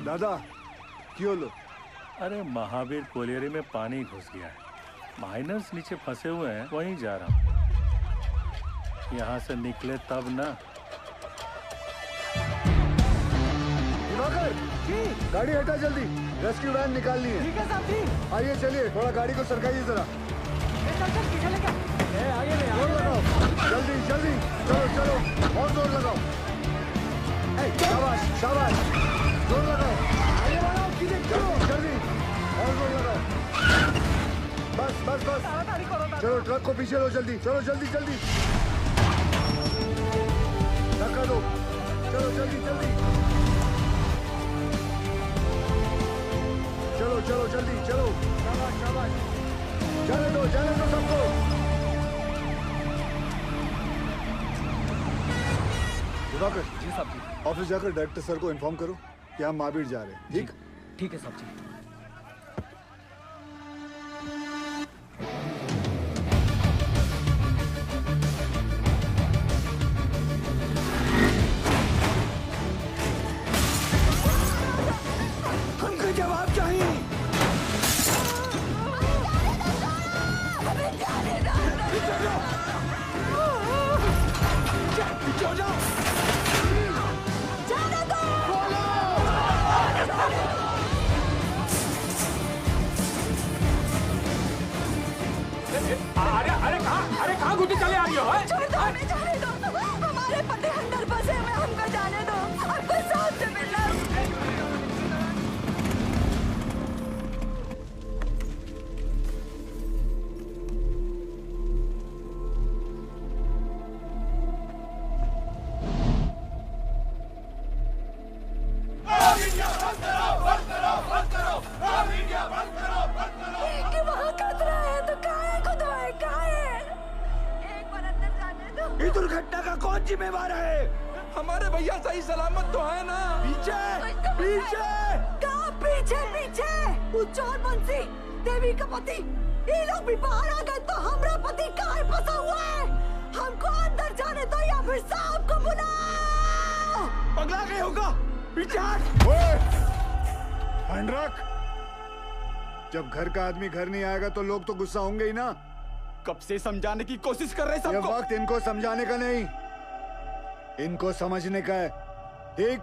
दादा क्यों लो? अरे महावीर कोलियरी में पानी घुस गया है। माइनर्स नीचे फंसे हुए हैं, वहीं जा रहा हूँ। यहाँ से निकले तब ना। दिवाकर जी, गाड़ी हटा जल्दी, रेस्क्यू वैन निकालनी है। ठीक है साहब जी। आइए चलिए, थोड़ा गाड़ी को सरकाइए जरा। चल पीछे लेके आगे ले जोर लगाओ, जल्दी जल्दी, चलो चलो और जोर लगाओ। शाबाश शाबाश, जोर लगाओ, आगे बढ़ाओ, सीधे जल्दी जल्दी और जोर लगाओ। बस बस बस, चलो ट्रक को पीछे लो जल्दी, चलो जल्दी जल्दी, धक्का दो, चलो जल्दी जल्दी, चलो चलो जल्दी चलो, शाबाश शाबाश, जाने दो सबको। दिवाकर जी साहब जी। ऑफिस जाकर डायरेक्टर सर को इन्फॉर्म करो कि हम महावीर जा रहे हैं। ठीक? ठीक है साहब जी। हमको जवाब चाहिए। पीछे हो जाओ। अरे कहाँ घुटी चले आ रही हो? हमें जाने दो, हमारे पति अंदर फंसे हुए, हमको जाने दो, हमको साथ से मिलना। कि वहाँ खतरा है तो काहे को दवाई काहे? एक बार अंदर जाने दो। इस दुर्घटना का कौन जिम्मेवार है? हमारे भैया सही सलामत तो है ना? पीछे पीछे कहाँ पीछे पीछे? वो चोर बंसी देवी का पति, ये लोग भी बाहर आ गए तो हमारा पति काहे फंसा हुआ है? हमको अंदर जाने दो या फिर साहब को बुलाओ। पगला गए होगा। पीछे हट। हैंड रख। जब घर का आदमी घर नहीं आएगा तो लोग तो गुस्सा होंगे ही ना। कब से समझाने की कोशिश कर रहे ये सबको। वक्त इनको समझाने का नहीं, इनको समझने का है। ठीक?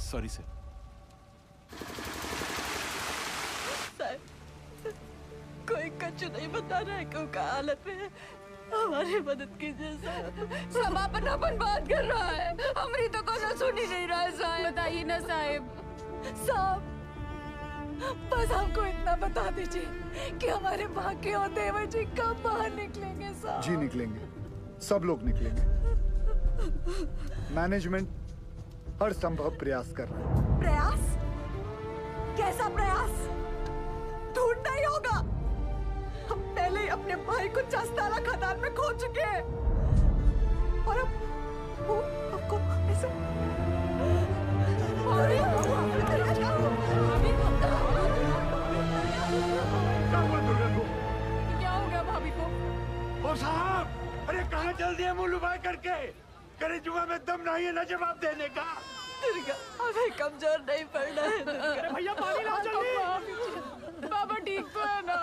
Sorry sir. कोई कच्चू नहीं बता रहा है क्यों का हालत में है। हमारी मदद कीजिए साहब। समापन बात कर रहा है, हमारी तो कोई सुन ही नहीं रहा है साहब। बताइए ना साहब। साहब बस हमको इतना बता दीजिए कि हमारे बाकी और देवर जी कब बाहर निकलेंगे साहब। जी निकलेंगे, सब लोग निकलेंगे। मैनेजमेंट हर संभव प्रयास कर रहा है। प्रयास? कैसा प्रयास? ढूंढना ही होगा। हम पहले ही अपने भाई को चस्ताला खदान में खो चुके हैं और अब वो आपको ऐसे क्या हो गया भाभी को? ओ साहब, अरे कहाँ चल दिए मुँह लुभाए करके? करे जुआ में दम नहीं है ना जवाब देने का। दुर्गा हमें कमजोर नहीं पड़ना है। अरे भैया पानी लाओ जल्दी। बाबा ठीक तो है ना?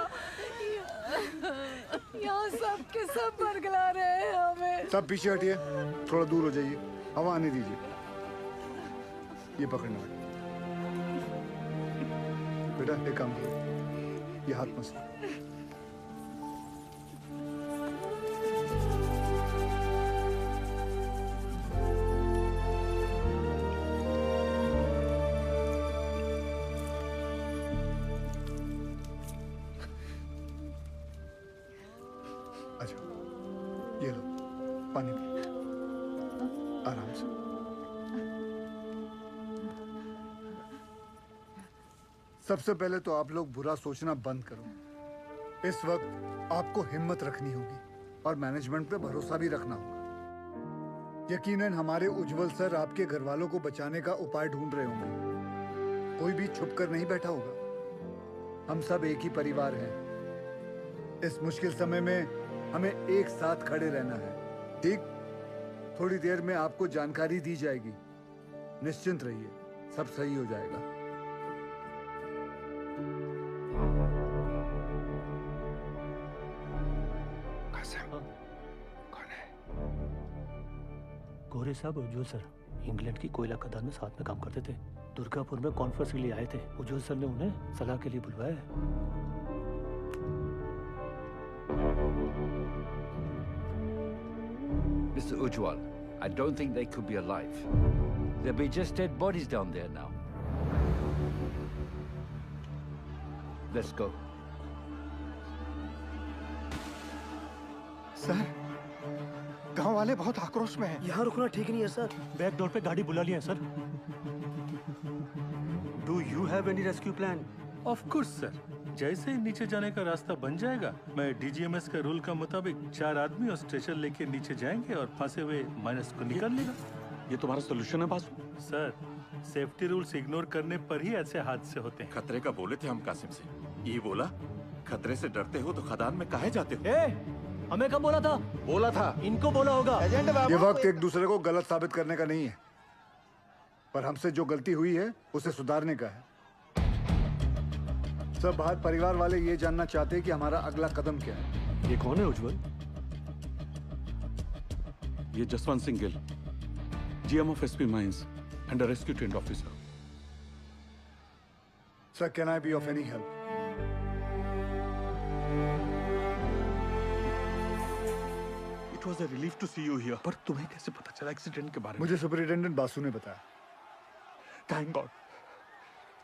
यहाँ सब के सब बरगला रहे हैं हमें। सब पीछे हटिए, थोड़ा दूर हो जाइए, हवा आने दीजिए। ये पकड़ना बेटा, एक काम करो, ये हाथ मसलो। अच्छा, ये लो पानी पियो, आराम से। सबसे पहले तो आप लोग बुरा सोचना बंद करो। इस वक्त आपको हिम्मत रखनी होगी और मैनेजमेंट पे भरोसा भी रखना होगा। यकीनन हमारे उज्जवल सर आपके घर वालों को बचाने का उपाय ढूंढ रहे होंगे। कोई भी छुप कर नहीं बैठा होगा। हम सब एक ही परिवार हैं। इस मुश्किल समय में हमें एक साथ खड़े रहना है। ठीक? थोड़ी देर में आपको जानकारी दी जाएगी निश्चिंत रहिए, सब सही हो जाएगा। कौन है? गोरे साहब उज्जवल सर इंग्लैंड की कोयला खदान में साथ में काम करते थे। दुर्गापुर में कॉन्फ्रेंस के लिए आए थे। उज्जवल सर ने उन्हें सलाह के लिए बुलवाया है। Mr. Ujwal, I don't think they could be alive. There'll be just dead bodies down there now. Let's go. Sir, गांव वाले बहुत आक्रोश में हैं। यहाँ रुकना ठीक नहीं है सर। बैक डोर पे गाड़ी बुला लिया है sir. Do you have any rescue plan? Of course sir. जैसे ही नीचे जाने का रास्ता बन जाएगा, मैं डीजीएमएस के रूल का मुताबिक 4 आदमी और स्ट्रेचर लेके नीचे जाएंगे और फंसे हुए माइनस को निकाल लेगा। ये तुम्हारा सोल्यूशन है Basu? Sir, safety rules ignore करने पर ही ऐसे हादसे होते हैं। खतरे का बोले थे हम कासिम से। ये बोला, खतरे से डरते हो तो खदान में काहे जाते हो? हमें कब बोला था? बोला था। इनको बोला होगा। ये वक्त एक दूसरे को गलत साबित करने का नहीं है, पर हमसे जो गलती हुई है उसे सुधारने का है। सब बाहर परिवार वाले ये जानना चाहते हैं कि हमारा अगला कदम क्या है। ये कौन है उज्जवल? ये Jaswant Singh Gill, GM of SP mines and a rescue trained officer. Sir, can I be of any help? It was a relief to see you here. पर तुम्हें कैसे पता चला एक्सीडेंट के बारे में? मुझे सुपरिटेंडेंट बासु ने बताया। थैंक गॉड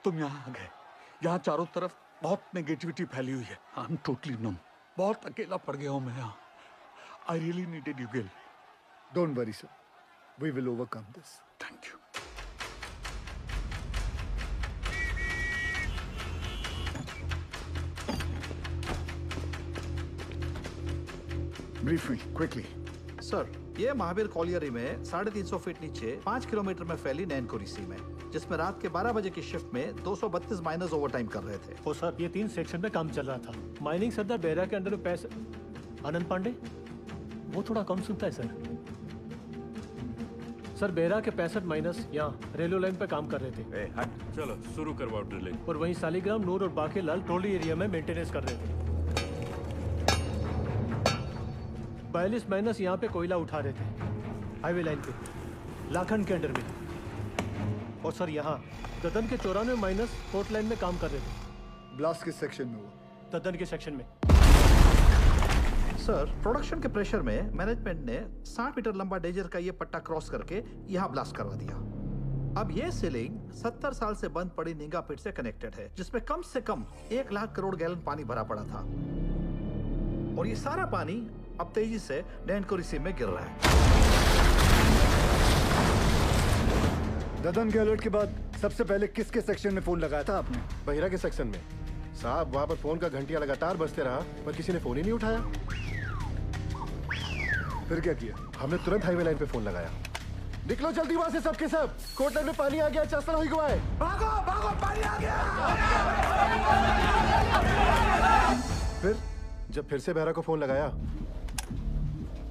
तुम यहाँ आ गए। यहाँ चारों तरफ बहुत नेगेटिविटी फैली हुई है। I am totally numb. बहुत अकेला पड़ गया हूँ मैं यहाँ। I really needed you Gill. Don't worry sir, we will overcome this. Thank you. Brief me quickly. Sir, ये महावीर कॉलियरी में 350 फीट नीचे 5 किलोमीटर में फैली नैनकोरी सी में, जिसमें रात के 12 बजे की शिफ्ट में 232 माइनर्स ओवरटाइम कर रहे थे। ओ सर, ये 3 सेक्शन में काम चल रहा था। माइनिंग सरदार बेहरा के अंडर में पैसे आनंद पांडे, वो थोड़ा कम सुनता है सर। सर, बेहरा के 65 माइनस यहाँ रेलवे लाइन पे काम कर रहे थे। चलो शुरू करवाओ ड्रिलिंग। और वहीं सालीग्राम, नूर और बाकेलाल ट्रोली एरिया में मेंटेनेंस कर रहे थे। 42 माइनस यहाँ पे कोयला उठा रहे थे हाईवे लाइन पे, लाखन के अंडर में। और सर, यहाँ ददन के 94 माइनस पोर्ट लाइन में काम कर रहे थे। ब्लास्ट किस सेक्शन में हुआ? ददन के सेक्शन में। सर, प्रोडक्शन के प्रेशर में मैनेजमेंट ने 60 मीटर लंबा डेजर का ये पट्टा क्रॉस करके यहाँ ब्लास्ट करवा दिया। अब ये सीलिंग 70 साल से बंद पड़ी निंगा पिट से कनेक्टेड है, जिसमें कम से कम 1 लाख करोड़ गैलन पानी भरा पड़ा था। और ये सारा पानी अब तेजी से नैनकोरी सी में गिर रहा है। ददन के अलर्ट के बाद सबसे पहले किसके सेक्शन में फोन लगाया था आपने? बहिरा के सेक्शन में। साहब, वहाँ पर फोन का घंटियां लगातार बजते रहा, पर किसी ने फोन ही नहीं उठाया। फिर क्या किया? हमने तुरंत हाईवे लाइन पे फोन लगाया। निकलो जल्दी वहाँ से सबके सब। कोर्ट लाइन में पानी आ गया, चस्ता हुई गवा है। भागो भागो, पानी आ गया। फिर जब फिर से बहरा को फोन लगाया,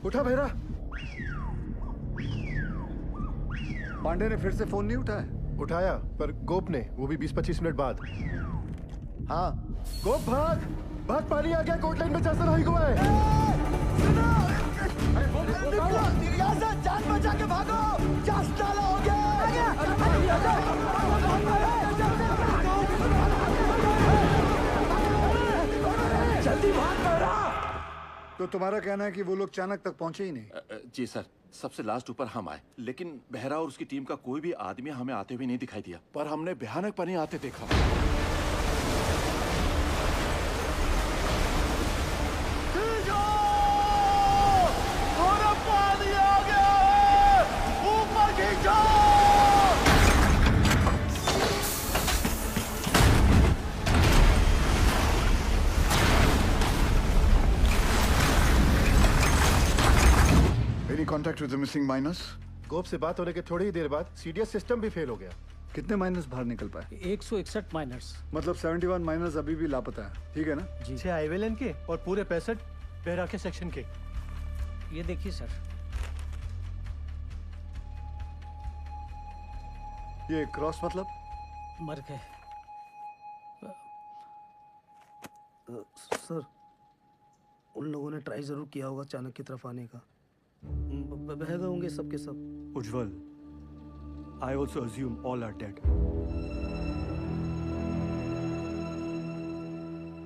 उठा बहरा। पांडे ने फिर से फोन नहीं उठाया? उठाया, पर गोप ने, वो भी 20-25 मिनट बाद। हाँ, गोप भाग भाग, पानी आ गया, कोर्ट लाइन में चस्ता हुई गवा है। जान बचा के भागो, चस्ता हो गया। जल्दी भाग बहरा। तो तुम्हारा कहना है कि वो लोग चाणक तक पहुंचे ही नहीं? जी सर, सबसे लास्ट ऊपर हम आए, लेकिन बहरा और उसकी टीम का कोई भी आदमी हमें आते हुए नहीं दिखाई दिया, पर हमने भयानक पानी आते देखा। पानी आ गया, ऊपर खींचो। Any contact with the missing miners? गोप से बात होने के थोड़ी ही देर बाद सीडीएस सिस्टम भी फेल हो गया। कितने माइनर्स बाहर निकल पाए? 161 माइनर्स। मतलब 71 माइनर्स अभी भी लापता है, ठीक है ना? जी। 6 हाईवे लाइन के और पूरे 65 बेहरा के सेक्शन के। ये देखिए सर। ये क्रॉस मतलब? मर गए। सर, उन लोगों ने ट्राई जरूर किया होगा चाणक्य की तरफ आने का। बह गए होंगे सबके सब। उज्जवल, I also assume all are dead.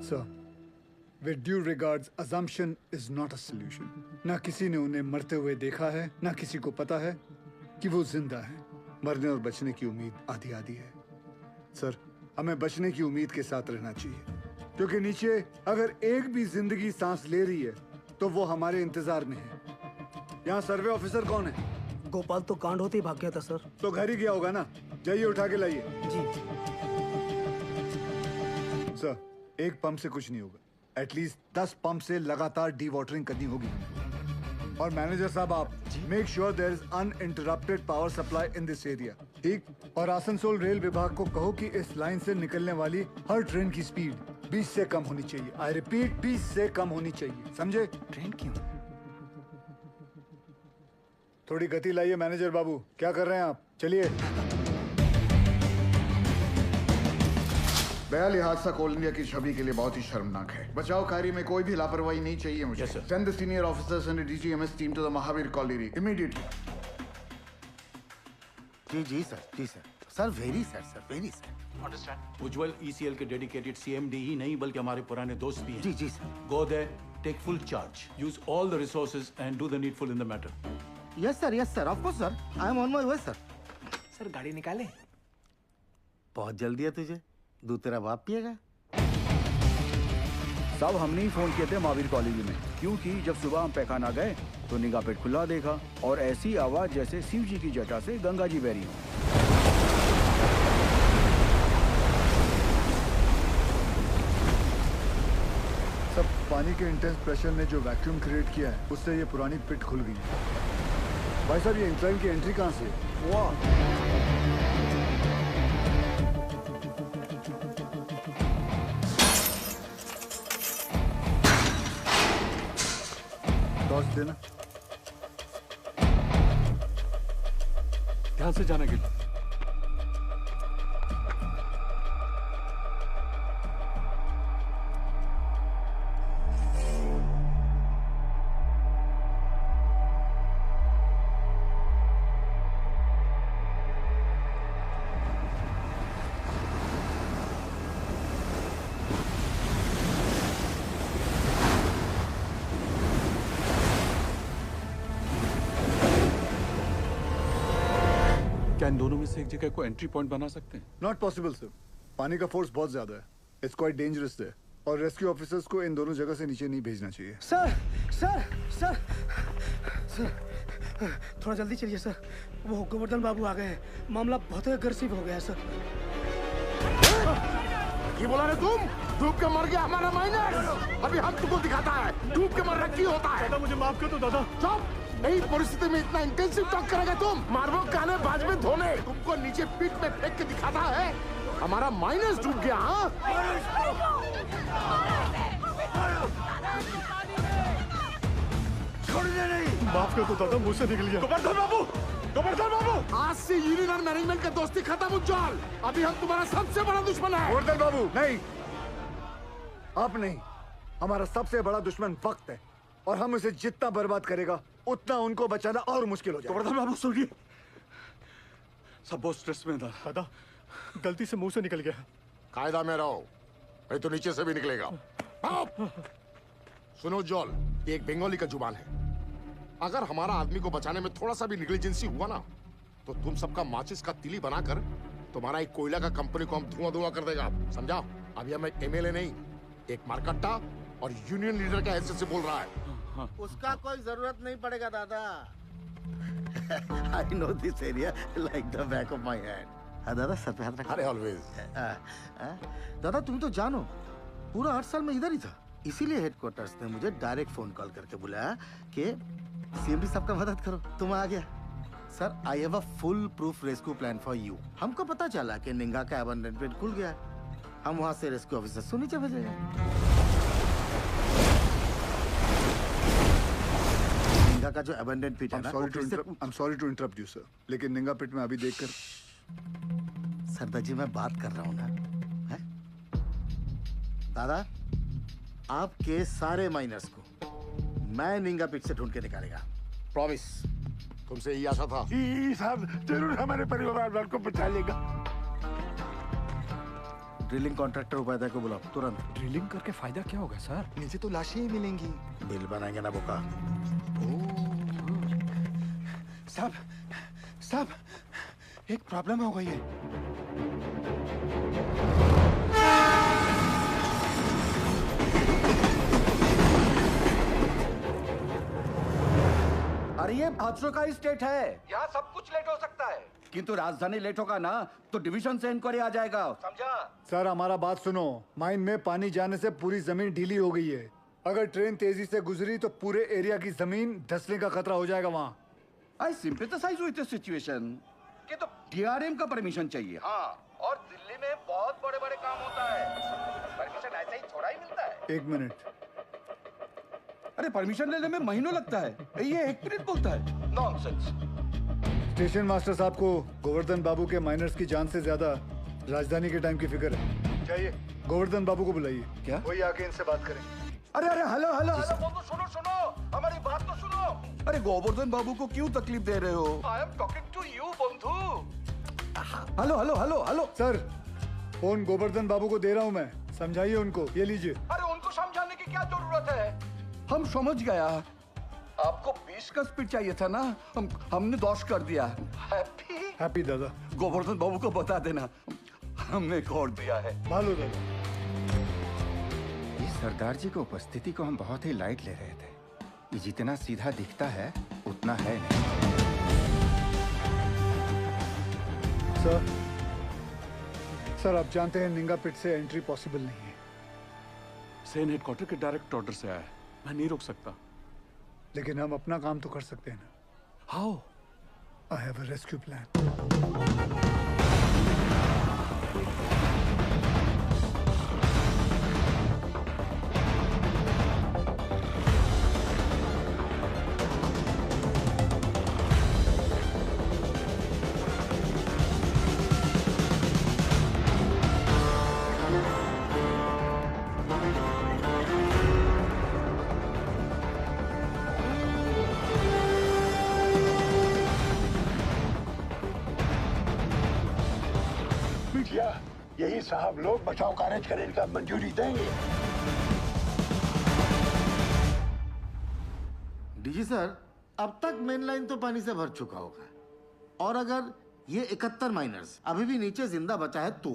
Sir, with due regards, assumption is not a solution. ना किसी ने उन्हें मरते हुए देखा है, ना किसी को पता है कि वो जिंदा है। मरने और बचने की उम्मीद आधी आधी है। सर, हमें बचने की उम्मीद के साथ रहना चाहिए, क्योंकि नीचे अगर एक भी जिंदगी सांस ले रही है तो वो हमारे इंतजार में है। यहाँ सर्वे ऑफिसर कौन है? गोपाल तो कांड होते ही भाग गया था सर। तो घर ही गया होगा ना। जाइए उठा के लाइए। जी। सर, एक पंप से कुछ नहीं होगा। एटलीस्ट 10 पंप से लगातार डी वाटरिंग करनी होगी। और मैनेजर साहब, आप make sure there is uninterrupted power supply in this area. ठीक? और आसनसोल रेल विभाग को कहो कि इस लाइन से निकलने वाली हर ट्रेन की स्पीड 20 से कम होनी चाहिए। आई रिपीट, 20 से कम होनी चाहिए। समझे? ट्रेन क्यों? थोड़ी गति लाइए मैनेजर बाबू। क्या कर रहे हैं आप? चलिए। बयाली हादसा कोल इंडिया की छवि के लिए बहुत ही शर्मनाक है। बचाव कार्य में कोई भी लापरवाही नहीं चाहिए मुझे। Send the senior officers and DGMS team to the Mahavir colony immediately. Ji sir, ji sir. Sir very sir. Understand. Ujjwal ECL के डेडिकेटेड सीएमडी ही नहीं बल्कि हमारे पुराने दोस्त भी हैं। जी sir. Go there, take full charge, use all the resources and do the needful in the matter. Yes sir, of course sir. I am on my way sir. Sir गाड़ी निकाले। बहुत जल्दी है तुझे। दूध तेरा बाप पिएगा। साहब, हमने ही फोन किए थे महावीर कॉलेज में, क्योंकि जब सुबह हम पैखाना गए तो निगाह पेट खुला देखा और ऐसी आवाज जैसे शिव जी की जटा से गंगा जी बह रही हो। सब पानी के इंटेंस प्रेशर ने जो वैक्यूम क्रिएट किया है, उससे ये पुरानी पिट खुल गई है। भाई साहब, ये इंक्लाइन की एंट्री कहाँ से? वाह! टॉर्च देना। ध्यान से जाना गिल। क्या इन दोनों में से एक जगह को एंट्री पॉइंट बना सकते हैं? Not possible sir. पानी का फोर्स बहुत ज्यादा है। इट्स क्वाइट डेंजरस है और रेस्क्यू ऑफिसर्स को इन दोनों जगह से नीचे नहीं भेजना चाहिए। सर, थोड़ा जल्दी चलिए सर। वो गोवर्धन बाबू आ गए हैं। मामला बहुत अग्रेसिव हो गया है सर। ये बोला रे तुम? डूब के मर गया हमारा माइनर। अभी हम तुमको दिखाता है डूब के मरना क्यों होता है। दादा मुझे माफ कर दो दादा। चुप! नई परिस्थिति में इतना इंटेंसिव टॉक करेगा तुम? मारबो काने बाज में धोने। तुमको नीचे पीठ में फेंक के दिखाता है हमारा माइनस डूब गया। हाँ, छोड़ने नहीं। माफ कर दो दादा, मुझ से निकल गया। गोवर्धन बाबू, आज से यूनियन और मैनेजमेंट का दोस्ती खत्म उज्जवल। अभी हम तुम्हारा सबसे बड़ा दुश्मन है। गोवर्धन बाबू, नहीं, आप नहीं। हमारा सबसे बड़ा दुश्मन वक्त है और हम उसे जितना बर्बाद करेगा उतना उनको बचाना और मुश्किल हो जाएगा। गोवर्धन बाबू सुनिए, सब बहुत स्ट्रेस में था। दादा, गलती से मुंह से निकल गया। कायदा में रहो, नहीं तो नीचे से भी निकलेगा। सुनो जॉल, ये एक बंगाली का जुबान है। अगर हमारा आदमी को बचाने में थोड़ा सा भी नेग्लिजेंसी हुआ ना, तो तुम सबका माचिस का तिली बनाकर तुम्हारा एक कोयला का कंपनी को हम धुआं कर देगा। समझा? अभी हम एक एमएलए नहीं, एक मारकट्टा और यूनियन लीडर के हैसियत से बोल रहा है। उसका कोई जरूरत नहीं पड़ेगा दादा। I know this area like the back of my hand. हाँ दादा, सर पे हाथ रख। अरे ऑलवेज। दादा तुम तो जानो, पूरा 8 साल में इधर ही था। इसीलिए हेडक्वार्टर्स ने मुझे डायरेक्ट फोन कॉल करके बुलाया कि सीएमडी साहब का मदद करो। तुम आ गया। Sir, I have a full proof rescue plan for you. हमको पता चला कि निंगा का अबंडनमेंट खुल गया। हम वहाँ से रेस्क्यू ऑफिसर को नीचे भेजेंगे। निंगा का जो अबंडन पिट है ना, I'm sorry to interrupt you, sir. लेकिन निंगा पिट में अभी देखकर सरदार जी मैं बात कर रहा हूं ना, है? दादा आपके सारे माइनर्स को मैं निंगा पिट से ढूंढ के निकालेगा, प्रॉमिस। तुमसे यही आशा था। साहब जरूर हमारे परिवार वालों को बचा लेगा। ड्रिलिंग कॉन्ट्रैक्टर उपाध्याय को बुलाओ तुरंत। ड्रिलिंग करके फायदा क्या होगा सर? नीचे तो लाशें ही मिलेंगी। बिल बनाएंगे ना बोका। साहब एक प्रॉब्लम हो गई है। अरे ये हादसों का स्टेट है, यहाँ सब कुछ लेट हो सकता है। किंतु राजधानी लेट होगा ना तो डिवीजन से इंक्वायरी आ जाएगा, समझा? सर हमारा बात सुनो, माइन में पानी जाने से पूरी जमीन ढीली हो गई है। अगर ट्रेन तेजी से गुजरी तो पूरे एरिया की जमीन धंसने का खतरा हो जाएगा वहाँ। आई सिंपैथाइज विद द सिचुएशन कि तो डीआरएम का परमिशन चाहिए। हाँ, और दिल्ली में बहुत बड़े बड़े काम होता है, परमिशन ऐसे ही थोड़ा ही मिलता है। 1 मिनट। अरे परमिशन लेने में महीनों लगता है, ये 1 मिनट बोलता है। नॉनसेंस। स्टेशन मास्टर साहब को गोवर्धन बाबू के माइनर्स की जान से ज्यादा राजधानी के टाइम की फिक्र है। चाहिए गोवर्धन बाबू को बुलाइए। क्या? वही आके इनसे बात करें। अरे हेलो बोलो, सुनो हमारी बात तो सुनो। अरे गोवर्धन बाबू को क्यों तकलीफ दे रहे हो? I am talking to you बंधु। Hello sir phone Govardhan babu को दे रहा हूँ मैं, समझाइए उनको। ये लीजिए। अरे उनको समझाने की क्या जरूरत है, हम समझ गया। आपको 20 का स्पीड चाहिए था ना, हमने 10 कर दिया। हैप्पी दादा। गोवर्धन बाबू को बता देना हमने खोल दिया है। भालो दादा। इस सरदार जी की उपस्थिति को हम बहुत ही लाइट ले रहे थे। ये जितना सीधा दिखता है उतना है नहीं। सर आप जानते हैं निंगा पिट से एंट्री पॉसिबल नहीं है। सेन हेडक्वार्टर के डायरेक्ट ऑर्डर से आया है, मैं नहीं रोक सकता। लेकिन हम अपना काम तो कर सकते हैं ना। How? I have a rescue plan. यही साहब लोग बचाव कार्य करने का मंजूरी देंगे। डीजी सर अब तक मेन लाइन तो पानी से भर चुका होगा, और अगर ये 71 माइनर्स अभी भी नीचे जिंदा बचा है तो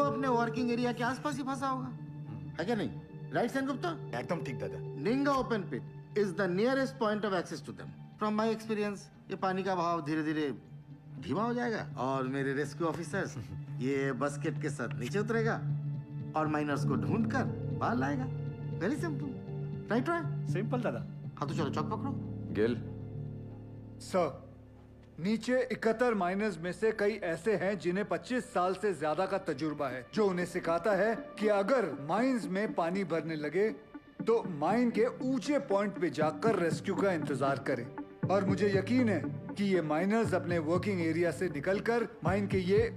अपने वर्किंग एरिया के आसपास ही फंसा होगा, है क्या नहीं? राइट सेन गुप्ता? एकदम ठीक दादा। Ninga open pit is the nearest point of access to them. From my experience ये पानी का बहाव धीरे धीरे धीमा हो जाएगा और मेरे रेस्क्यू ऑफिसर्स ये बस्केट के साथ नीचे उतरेगा और माइनर्स को ढूंढकर बाहर लाएगा। Very simple, right? सिंपल दादा। हाँ तो चलो चौक पकड़ो। गिल सर नीचे 71 माइनर्स में से कई ऐसे हैं जिन्हें 25 साल से ज्यादा का तजुर्बा है, जो उन्हें सिखाता है कि अगर माइंस में पानी भरने लगे तो माइन के ऊंचे पॉइंट पे जाकर रेस्क्यू का इंतजार करें। और मुझे यकीन है कि ये माइनर्स अपने वर्किंग एरिया से निकलकर माइन के ये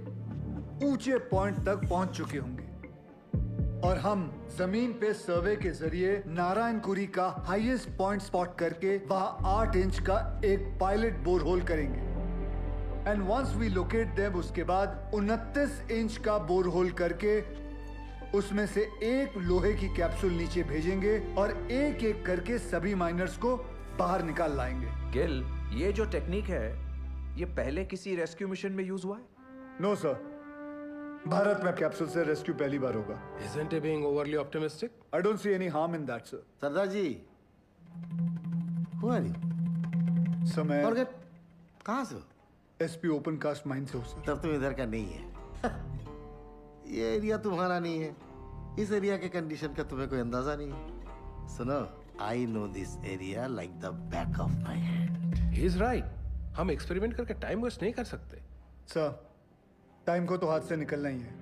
ऊंचे पॉइंट तक पहुंच चुके होंगे और हम जमीन पे सर्वे के जरिए नारायणकुरी का हाईएस्ट पॉइंट स्पॉट करके वहां 8 इंच का एक पायलट बोरहोल करेंगे। And once we locate them, उसके बाद 29 इंच का बोरहोल करके उसमें से एक लोहे की कैप्सूल नीचे भेजेंगे और एक एक करके सभी माइनर्स को बाहर निकाल लाएंगे। गिल, ये जो टेक्निक है ये पहले किसी रेस्क्यू मिशन में यूज हुआ है? नो सर, भारत में कैप्सूल से रेस्क्यू पहली बार होगा। Isn't he being overly optimistic? I don't see any harm in that, sir. Sardar ji, who are you? Sir मैं Forget, कहाँ से हो? एसपी ओपन कास्ट माइन से हो सर। तब तुम इधर का नहीं है। ये एरिया तुम्हारा नहीं है, इस एरिया के कंडीशन का तुम्हें कोई अंदाजा नहीं है। सुनो, I know this area like the back of my hand. He is right. हम एक्सपेरिमेंट करके टाइम वेस्ट नहीं कर सकते। सर टाइम को तो हाथ से निकलना ही है,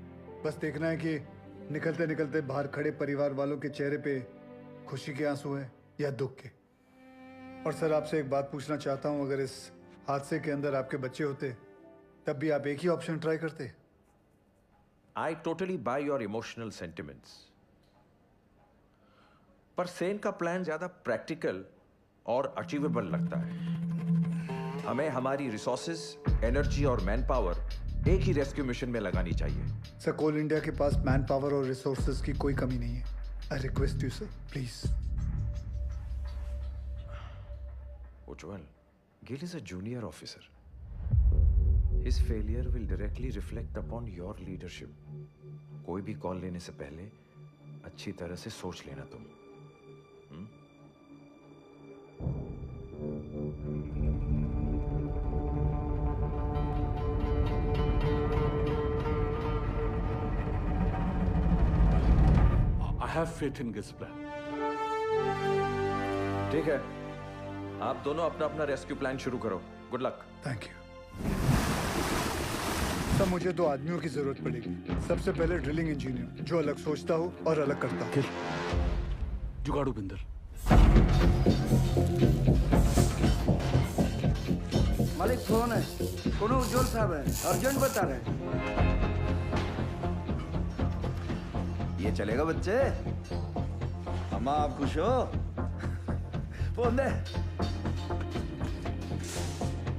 बस देखना है कि निकलते निकलते बाहर खड़े परिवार वालों के चेहरे पे खुशी के आंसू है या दुख के। और सर आपसे एक बात पूछना चाहता हूँ, अगर इस हादसे के अंदर आपके बच्चे होते तब भी आप एक ही ऑप्शन ट्राई करते। I totally buy your emotional sentiments. पर सेन का प्लान ज्यादा प्रैक्टिकल और अचीवेबल लगता है। हमें हमारी रिसोर्सेज, एनर्जी और मैन पावर एक ही रेस्क्यू मिशन में लगानी चाहिए। सर, कोल इंडिया के पास मैन पावर और रिसोर्सेज की कोई कमी नहीं है। I request you sir, please. Ujjwal, Gill is a junior officer. His failure will directly reflect upon your leadership. कोई भी कॉल लेने से पहले अच्छी तरह से सोच लेना तुम। I have faith in this plan. ठीक है, आप दोनों अपना अपना रेस्क्यू प्लान शुरू करो। Good luck. Thank you. सब मुझे 2 आदमियों की जरूरत पड़ेगी। सबसे पहले ड्रिलिंग इंजीनियर, जो अलग सोचता हो और अलग करता हो। जुगाड़ू बिंदर। मालिक फोन है, कोनो उज्जवल साहब है, अर्जेंट बता रहे हैं। ये चलेगा बच्चे? अम्मा आप खुश हो? फोन दे।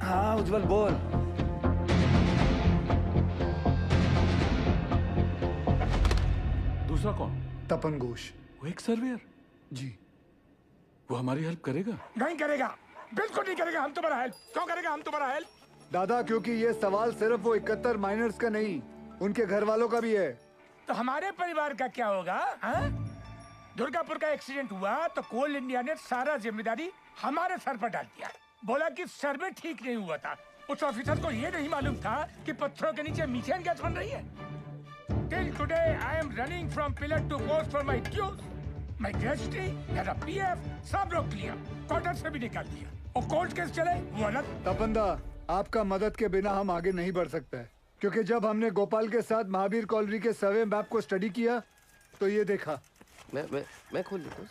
हाँ उज्जवल बोल। दूसरा कौन? तपन घोष। वो एक सर्वेयर? जी। वो हमारी हेल्प करेगा? नहीं करेगा, बिल्कुल नहीं करेगा। हम तुम्हारा हेल्प क्यों करेगा? हम तुम्हारा हेल्प दादा, क्योंकि ये सवाल सिर्फ वो 71 माइनर्स का नहीं, उनके घर वालों का भी है। तो हमारे परिवार का क्या होगा? दुर्गापुर का एक्सीडेंट हुआ तो कोल इंडिया ने सारा जिम्मेदारी हमारे सर पर डाल दिया। बोला कि सर्वे ठीक नहीं हुआ था। उस ऑफिसर को ये नहीं मालूम था कि पत्थरों के नीचे मीथेन गैस बन रही है। Till today I am running from pillar to post for my dues. My gratuity, मेरा PF सब रोक लिया, क्वार्टर से भी निकाल दिया। और कोर्ट केस चले वो अलग। तपंदा, आपका मदद के बिना हम आगे नहीं बढ़ सकते हैं, क्योंकि जब हमने गोपाल के साथ महावीर कॉलोनी के सर्वे मैप को स्टडी किया तो ये देखा। मैं खोल देता हूँ।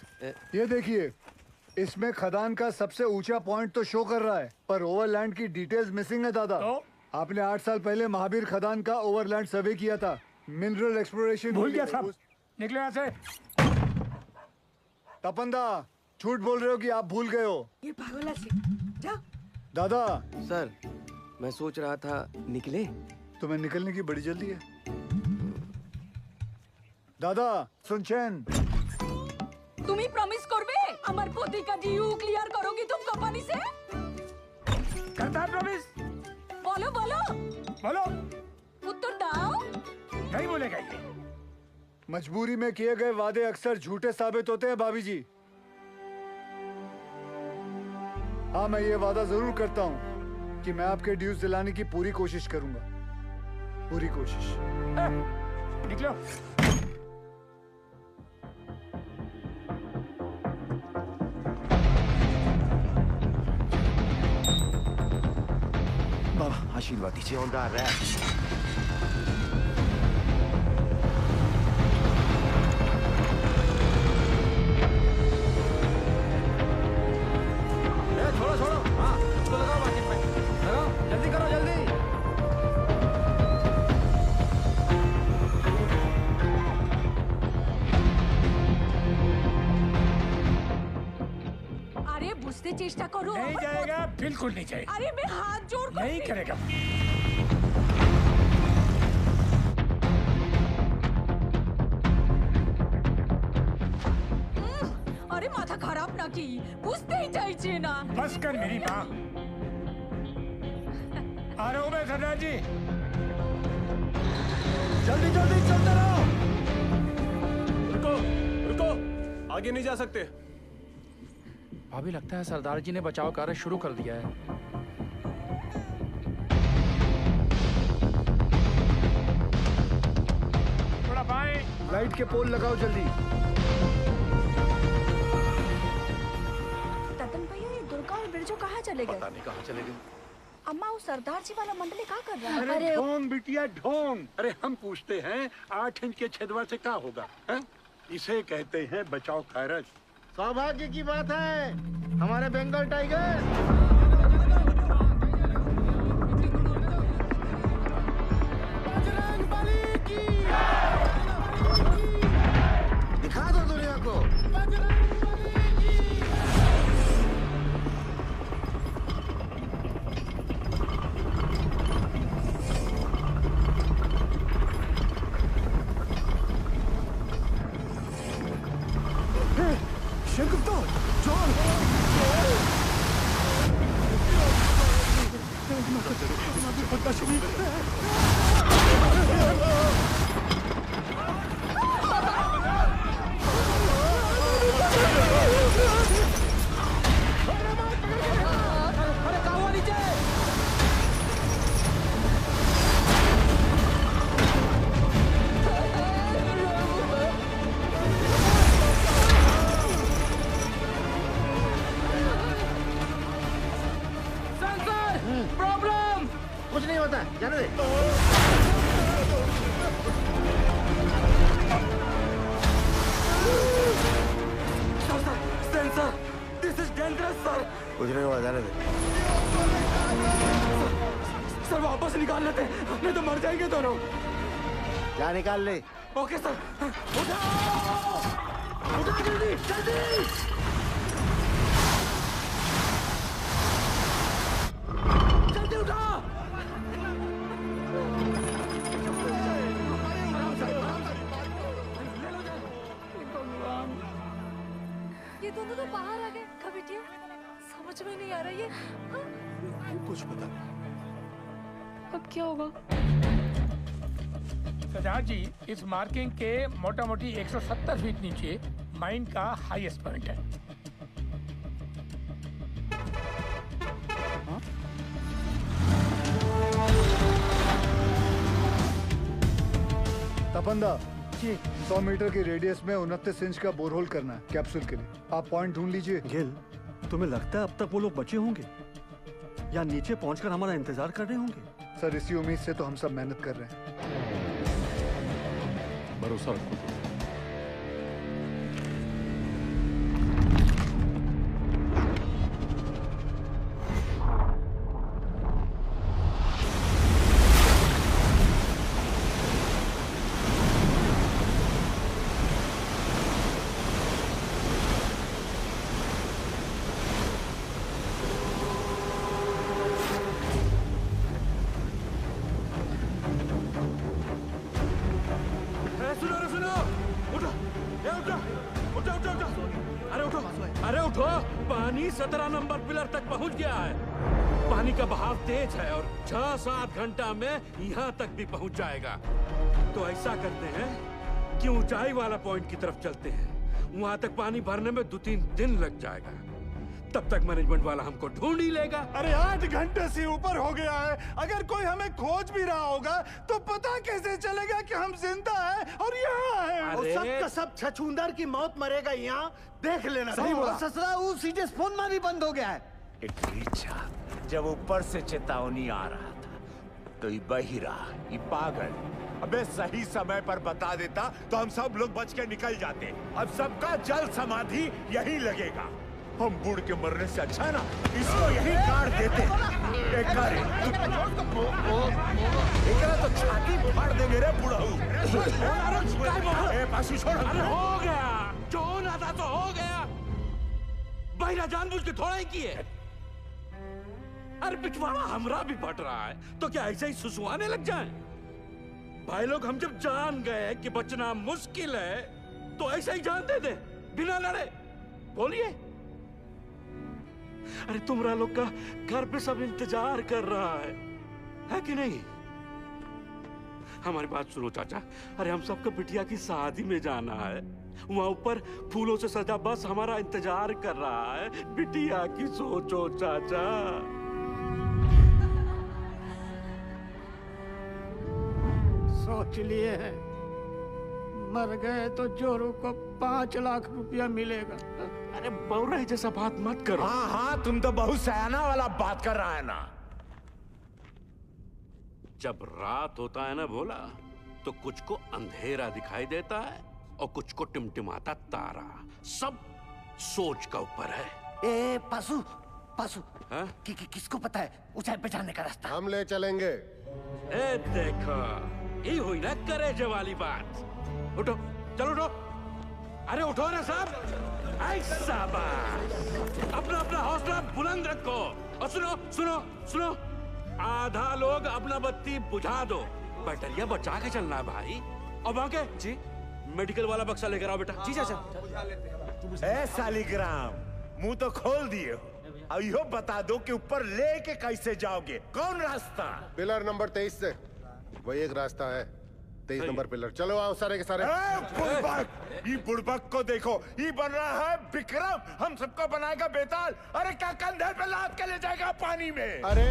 ये देखिए, इसमें खदान का सबसे ऊंचा पॉइंट तो शो कर रहा है, पर ओवरलैंड की डिटेल्स मिसिंग है दादा। तो? आपने 8 साल पहले महावीर खदान का ओवरलैंड सर्वे किया था। मिनरल एक्सप्लोरेशन भूल गया सब। निकलो यहाँ से। तपंदा, झूठ बोल रहे हो कि आप भूल गए हो? ये पागल से जा। दादा सर, मैं सोच रहा था निकले। तुम्हें निकलने की बड़ी जल्दी है दादा। सुनचैन, তুমি প্রমিস করবে আমার প্রতিকা ডিউ ক্লিয়ার করো কি तुम कंपनी से? करता प्रॉमिस। बोलो बोलो बोलो। उत्तर दाओ। नहीं बोलेगा ये। मजबूरी में किए गए वादे अक्सर झूठे साबित होते हैं भाभी जी। हाँ, मैं ये वादा जरूर करता हूँ कि मैं आपके ड्यूज दिलाने की पूरी कोशिश करूंगा। पूरी कोशिश। निकलो। बाबा आशीर्वाद दीजिए। On the rap. छोड़ो छोड़ो। हाँ इसको लगाओ मार्केट में। लगाओ जल्दी करो जल्दी। अरे बुझते चेष्टा करो। नहीं जाएगा, बिल्कुल नहीं जाएगा। अरे मैं हाथ जोड़ कर नहीं करेगा। अरे माथा खराब ना की, बुझते ही चाहिए ना। बस कर मेरी माँ। आ रहा हूँ मैं सरदार जी। जल्दी जल्दी चलते रहो। रुको रुको, आगे नहीं जा सकते। भाभी लगता है सरदार जी ने बचाव कार्य शुरू कर दिया है। थोड़ा बाएं। लाइट के पोल लगाओ जल्दी। ततन भैया, ये दुर्गा और बिरजू कहाँ चले गए? पता नहीं कहाँ चले गए। अम्मा, वो सरदार जी वाला मंडली क्या कर रहा है? अरे ढोंग बिटिया ढोंग। अरे हम पूछते हैं 8 इंच के छेदवा से क्या होगा? है? इसे कहते हैं बचाव कार्य। सौभाग्य की बात है, हमारे बंगाल टाइगर। शेनगुप्ता, जॉन। प्रॉब्लम कुछ नहीं होता, जाने दे। Sir, this is dangerous, sir. कुछ नहीं हुआ, जाने दे। सर वापस निकाल लेते, नहीं तो मर जाएंगे दोनों। जा निकाल ले। Okay sir. उठाओ! उठाओ जल्दी, जल्दी! जल्दी उठाओ! ये दोनों तो बाहर आ गए। कब बिटिया? समझ में नहीं आ रहा ये। कुछ पता नहीं। अब क्या होगा? सरदार जी, इस मार्किंग के मोटा मोटी 170 फीट नीचे माइन का हाईएस्ट पॉइंट है। तपंदा जी, 100 मीटर की रेडियस में 29 इंच का बोरहोल करना है कैप्सूल के लिए। आप पॉइंट ढूंढ लीजिए। गिल, तुम्हें लगता है अब तक वो लोग बचे होंगे या नीचे पहुंचकर हमारा इंतजार कर रहे होंगे? सर, इसी उम्मीद से तो हम सब मेहनत कर रहे हैं। भरोसा रखो। अरे उठो, पानी 17 नंबर पिलर तक पहुंच गया है। पानी का बहाव तेज है और 6-7 घंटा में यहाँ तक भी पहुंच जाएगा। तो ऐसा करते हैं कि ऊंचाई वाला पॉइंट की तरफ चलते हैं। वहां तक पानी भरने में 2-3 दिन लग जाएगा। तब तक मैनेजमेंट वाला हमको ढूंढ ही लेगा। अरे 8 घंटे से ऊपर हो गया है। अगर कोई हमें खोज भी रहा होगा तो पता कैसे चलेगा कि हम जिंदा हैं और यहाँ हैं? और सब का सब छछूंदर की मौत मरेगा यहाँ, देख लेना। सही बोला। ससुरा वो सीधे फोन में भी बंद हो गया है। इटलीचा, जब ऊपर से चेतावनी आ रहा था तो ये बहिरा, ये पागल अबे सही समय पर बता देता तो हम सब लोग बच के निकल जाते। अब सबका जल समाधि यहीं लगेगा। हम बूढ़ के मरने से अच्छा ना इसको यहीं काट देते। एक तो छाती फाड़ दे मेरे बुढ़ाऊ। पासी छोड़। अरे हो गया, जो होना था तो हो गया। बहिरा जानबूझ के थोड़ा ही किए। अरे पिछवाड़ा हमरा भी फट रहा है तो क्या ऐसे ही सुसुआने लग जाएं? भाई लोग, हम जब जान गए कि बचना मुश्किल है तो ऐसे ही जान दे दे बिना लड़े। बोलिए। अरे तुमरा लोग का घर पे सब इंतजार कर रहा है कि नहीं? हमारी बात सुनो चाचा। अरे हम सबको बिटिया की शादी में जाना है। वहां ऊपर फूलों से सजा बस हमारा इंतजार कर रहा है। बिटिया की सोचो चाचा। सोच लिए हैं, मर गए तो जोरू को 5 लाख रुपया मिलेगा। अरे बौराई जैसा बात मत करो। हाँ हाँ, तुम तो बहुत सयाना वाला बात कर रहा है ना। जब रात होता है ना भोला, तो कुछ को अंधेरा दिखाई देता है और कुछ को टिमटिमाता तारा। सब सोच का ऊपर है। ए पासू, पासू, किसको पता है ऊंचाई पे जाने का रास्ता? हम ले चलेंगे। ए देखो, ये हुई ना करेजे वाली बात। उठो, चलो उठो। अरे उठो ना साहब। ऐसा बात। अपना अपना हौसला बुलंद रखो। और सुनो सुनो सुनो, आधा लोग अपना बत्ती बुझा दो। बैटरिया बचा के चलना है भाई। और बाके जी, मेडिकल वाला बक्सा लेकर आओ बेटा। जी चाचा। ए सालिग्राम, मुंह तो खोल दिए हो। अब यो बता दो कि ऊपर लेके कैसे जाओगे, कौन रास्ता? पिलर नंबर 23 से वही एक रास्ता है, 23 नंबर पिलर। चलो आओ सारे के सारे। बुड़बक, ये बुड़बक को देखो, ये बन रहा है विक्रम, हम सबको बनाएगा बेताल। अरे क्या कंधे पे लाद के ले जाएगा पानी में? अरे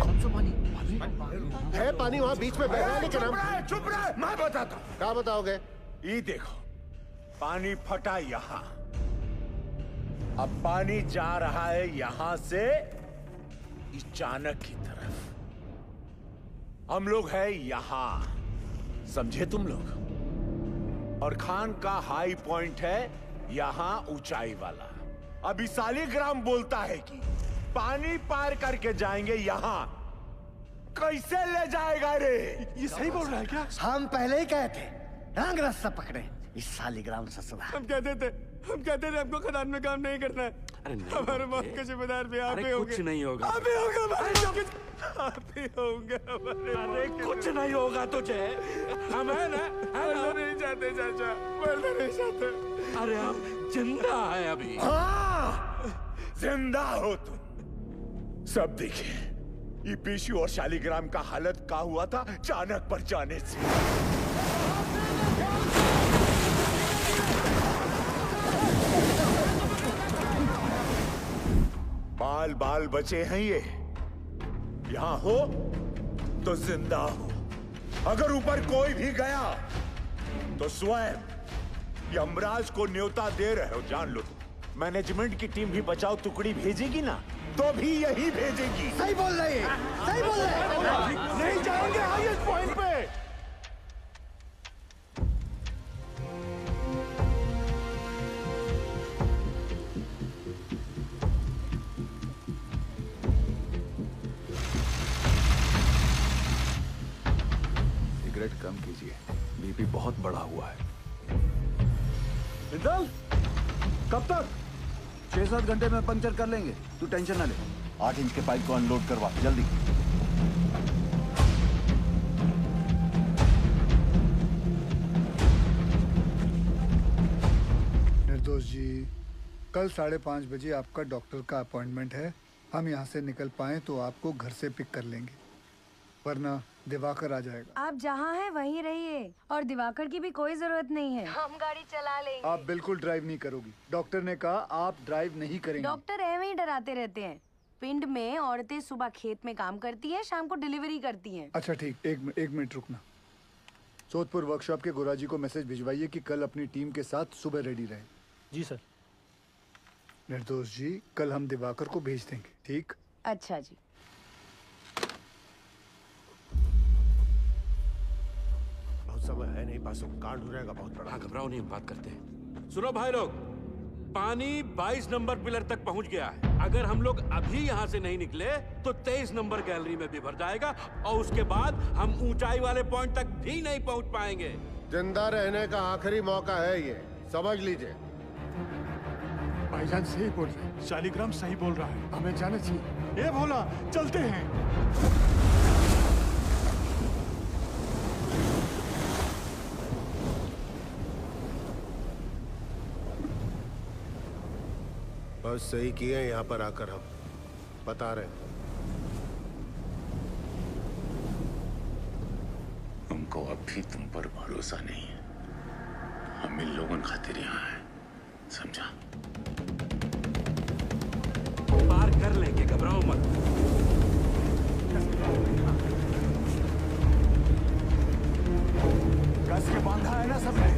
है पानी वहाँ बीच में बह रहा है, लेकिन हम चुप रहे, मैं बताता हूँ। क्या बताओगे? ये देखो, पानी फटा यहाँ, अब पानी जा रहा है यहाँ से इस चाणक की तरफ। हम लोग हैं यहाँ, समझे तुम लोग? और खान का हाई पॉइंट है यहाँ ऊंचाई वाला। अभी सालिग्राम बोलता है कि पानी पार करके जाएंगे यहाँ। कैसे ले जाएगा रे? ये सही बोल रहा है क्या? हम पहले ही कहे थे रंग रास्ता पकड़े इस सालिग्राम ससुरा। हम कहते थे हमको खदान में काम नहीं करना है। अरे हमारे मौत के जिम्मेदार भी आप ही होंगे। कुछ नहीं होगा, आप ही होगा, आप ही होंगे। अरे कुछ नहीं होगा तुझे, हम है ना? मरना नहीं चाहते चाचा, मरना नहीं चाहते। अरे हम जिंदा है अभी। हाँ, जिंदा हो तुम। सब देखिए, ये पेशू और शालिग्राम का हालत क्या हुआ था चाणक पर जाने से। बाल बाल बचे हैं ये, यहां हो तो जिंदा हो। अगर ऊपर कोई भी गया तो स्वयं यमराज को न्योता दे रहे हो, जान लो। मैनेजमेंट की टीम भी बचाओ टुकड़ी भेजेगी ना, तो भी यही भेजेगी। सही बोल रहे हैं, सही बोल रहे हैं। नहीं जाएंगे हाईएस्ट पॉइंट पे। सिगरेट कम कीजिए, बीपी बहुत बढ़ा हुआ है। इंदल, कब तक? 6-7 घंटे में पंक्चर कर लेंगे, तू टेंशन ना ले। 8 इंच के पाइप को अनलोड करवा जल्दी। निर्दोष जी, कल 5:30 बजे आपका डॉक्टर का अपॉइंटमेंट है। हम यहाँ से निकल पाए तो आपको घर से पिक कर लेंगे, वरना दिवाकर आ जाएगा। आप जहाँ हैं वहीं रहिए, और दिवाकर की भी कोई जरूरत नहीं है, हम गाड़ी चला लेंगे। आप बिल्कुल ड्राइव नहीं करोगी, डॉक्टर ने कहा आप ड्राइव नहीं करेंगे। डॉक्टर ऐਵੇਂ ही डराते रहते हैं। पिंड में औरतें सुबह खेत में काम करती हैं, शाम को डिलीवरी करती हैं। अच्छा ठीक, एक मिनट रुकना। सोदपुर वर्कशॉप के गोराजी को मैसेज भिजवाइए कि कल अपनी टीम के साथ सुबह रेडी रहे। जी सर। निर्दोष जी, कल हम दिवाकर को भेज देंगे, ठीक? अच्छा जी। बहुत समय है नहीं, पास कांड हो जाएगा बहुत बड़ा। घबराओ नहीं, हम बात करते हैं। सुनो भाई लोग, पानी 22 नंबर पिलर तक पहुंच गया है। अगर हम लोग अभी यहाँ से नहीं निकले तो 23 नंबर गैलरी में भी भर जाएगा, और उसके बाद हम ऊंचाई वाले पॉइंट तक भी नहीं पहुंच पाएंगे। जिंदा रहने का आखिरी मौका है ये, समझ लीजिए। भाईजान सही बोल रहे हैं, शालिग्राम सही बोल रहा है, हमें जाना चाहिए। ये भोला, चलते हैं। बस सही किए यहाँ पर आकर, हम बता रहे। हमको अब भी तुम पर भरोसा नहीं है। हम इन लोगों खातिर यहाँ हैं, समझा? पार कर लेंगे, घबराओ मत। कस के बांधा है ना सबने?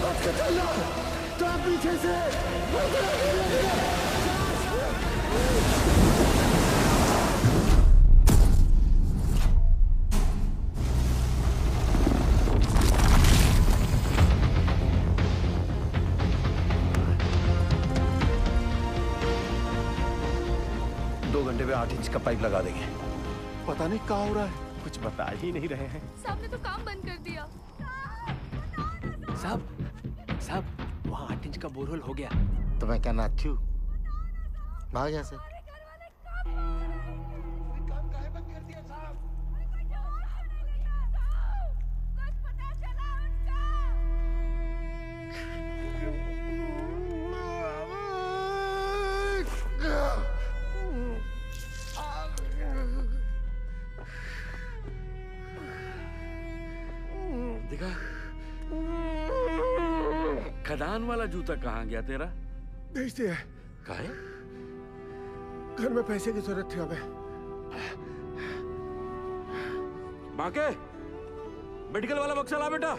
तो आप पीछे से में 8 इंच का पाइप लगा देंगे। पता नहीं क्या हो रहा है, कुछ बता ही नहीं रहे हैं। साहब ने तो काम बंद कर दिया। साहब वहाँ 8 इंच का बोरहोल हो गया। तो मैं क्या नाथ हूँ? भाग यहाँ से। देखा खदान वाला जूता कहाँ गया तेरा? भेज दिया। काहे? घर में पैसे की जरूरत थी हमें। बाके मेडिकल वाला बक्सा ला बेटा।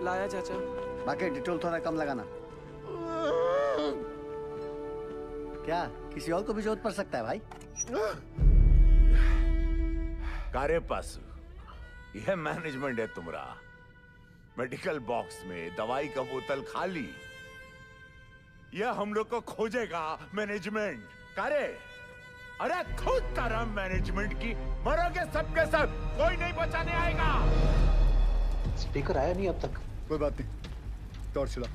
लाया चाचा। बाकी डिटेल थोड़ा कम लगाना। क्या किसी और को भी जरूरत पड़ सकता है भाई? कारे पासु यह मैनेजमेंट है तुम्हारा। मेडिकल बॉक्स में दवाई का बोतल खाली, यह हम लोग को खोजेगा मैनेजमेंट। कारे अरे खुद तरह मैनेजमेंट की मरोगे सबके सब, कोई नहीं बचाने आएगा। स्पीकर आया नहीं अब तक। कोई बात नहीं, टॉर्च चला।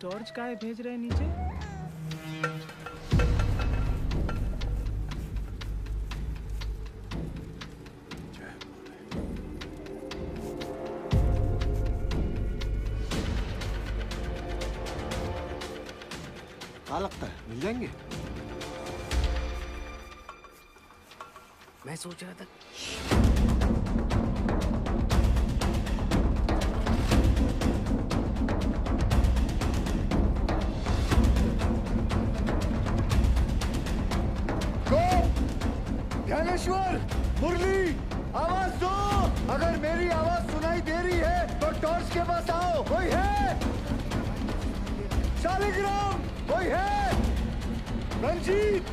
टॉर्च काहे भेज रहे हैं नीचे? क्या लगता है मिल जाएंगे? मैं सोच रहा था ध्यानेश्वर, मुरली, आवाज दो। अगर मेरी आवाज सुनाई दे रही है तो टॉर्च के पास आओ। कोई है? शालिग्राम कोई है? रंजीत,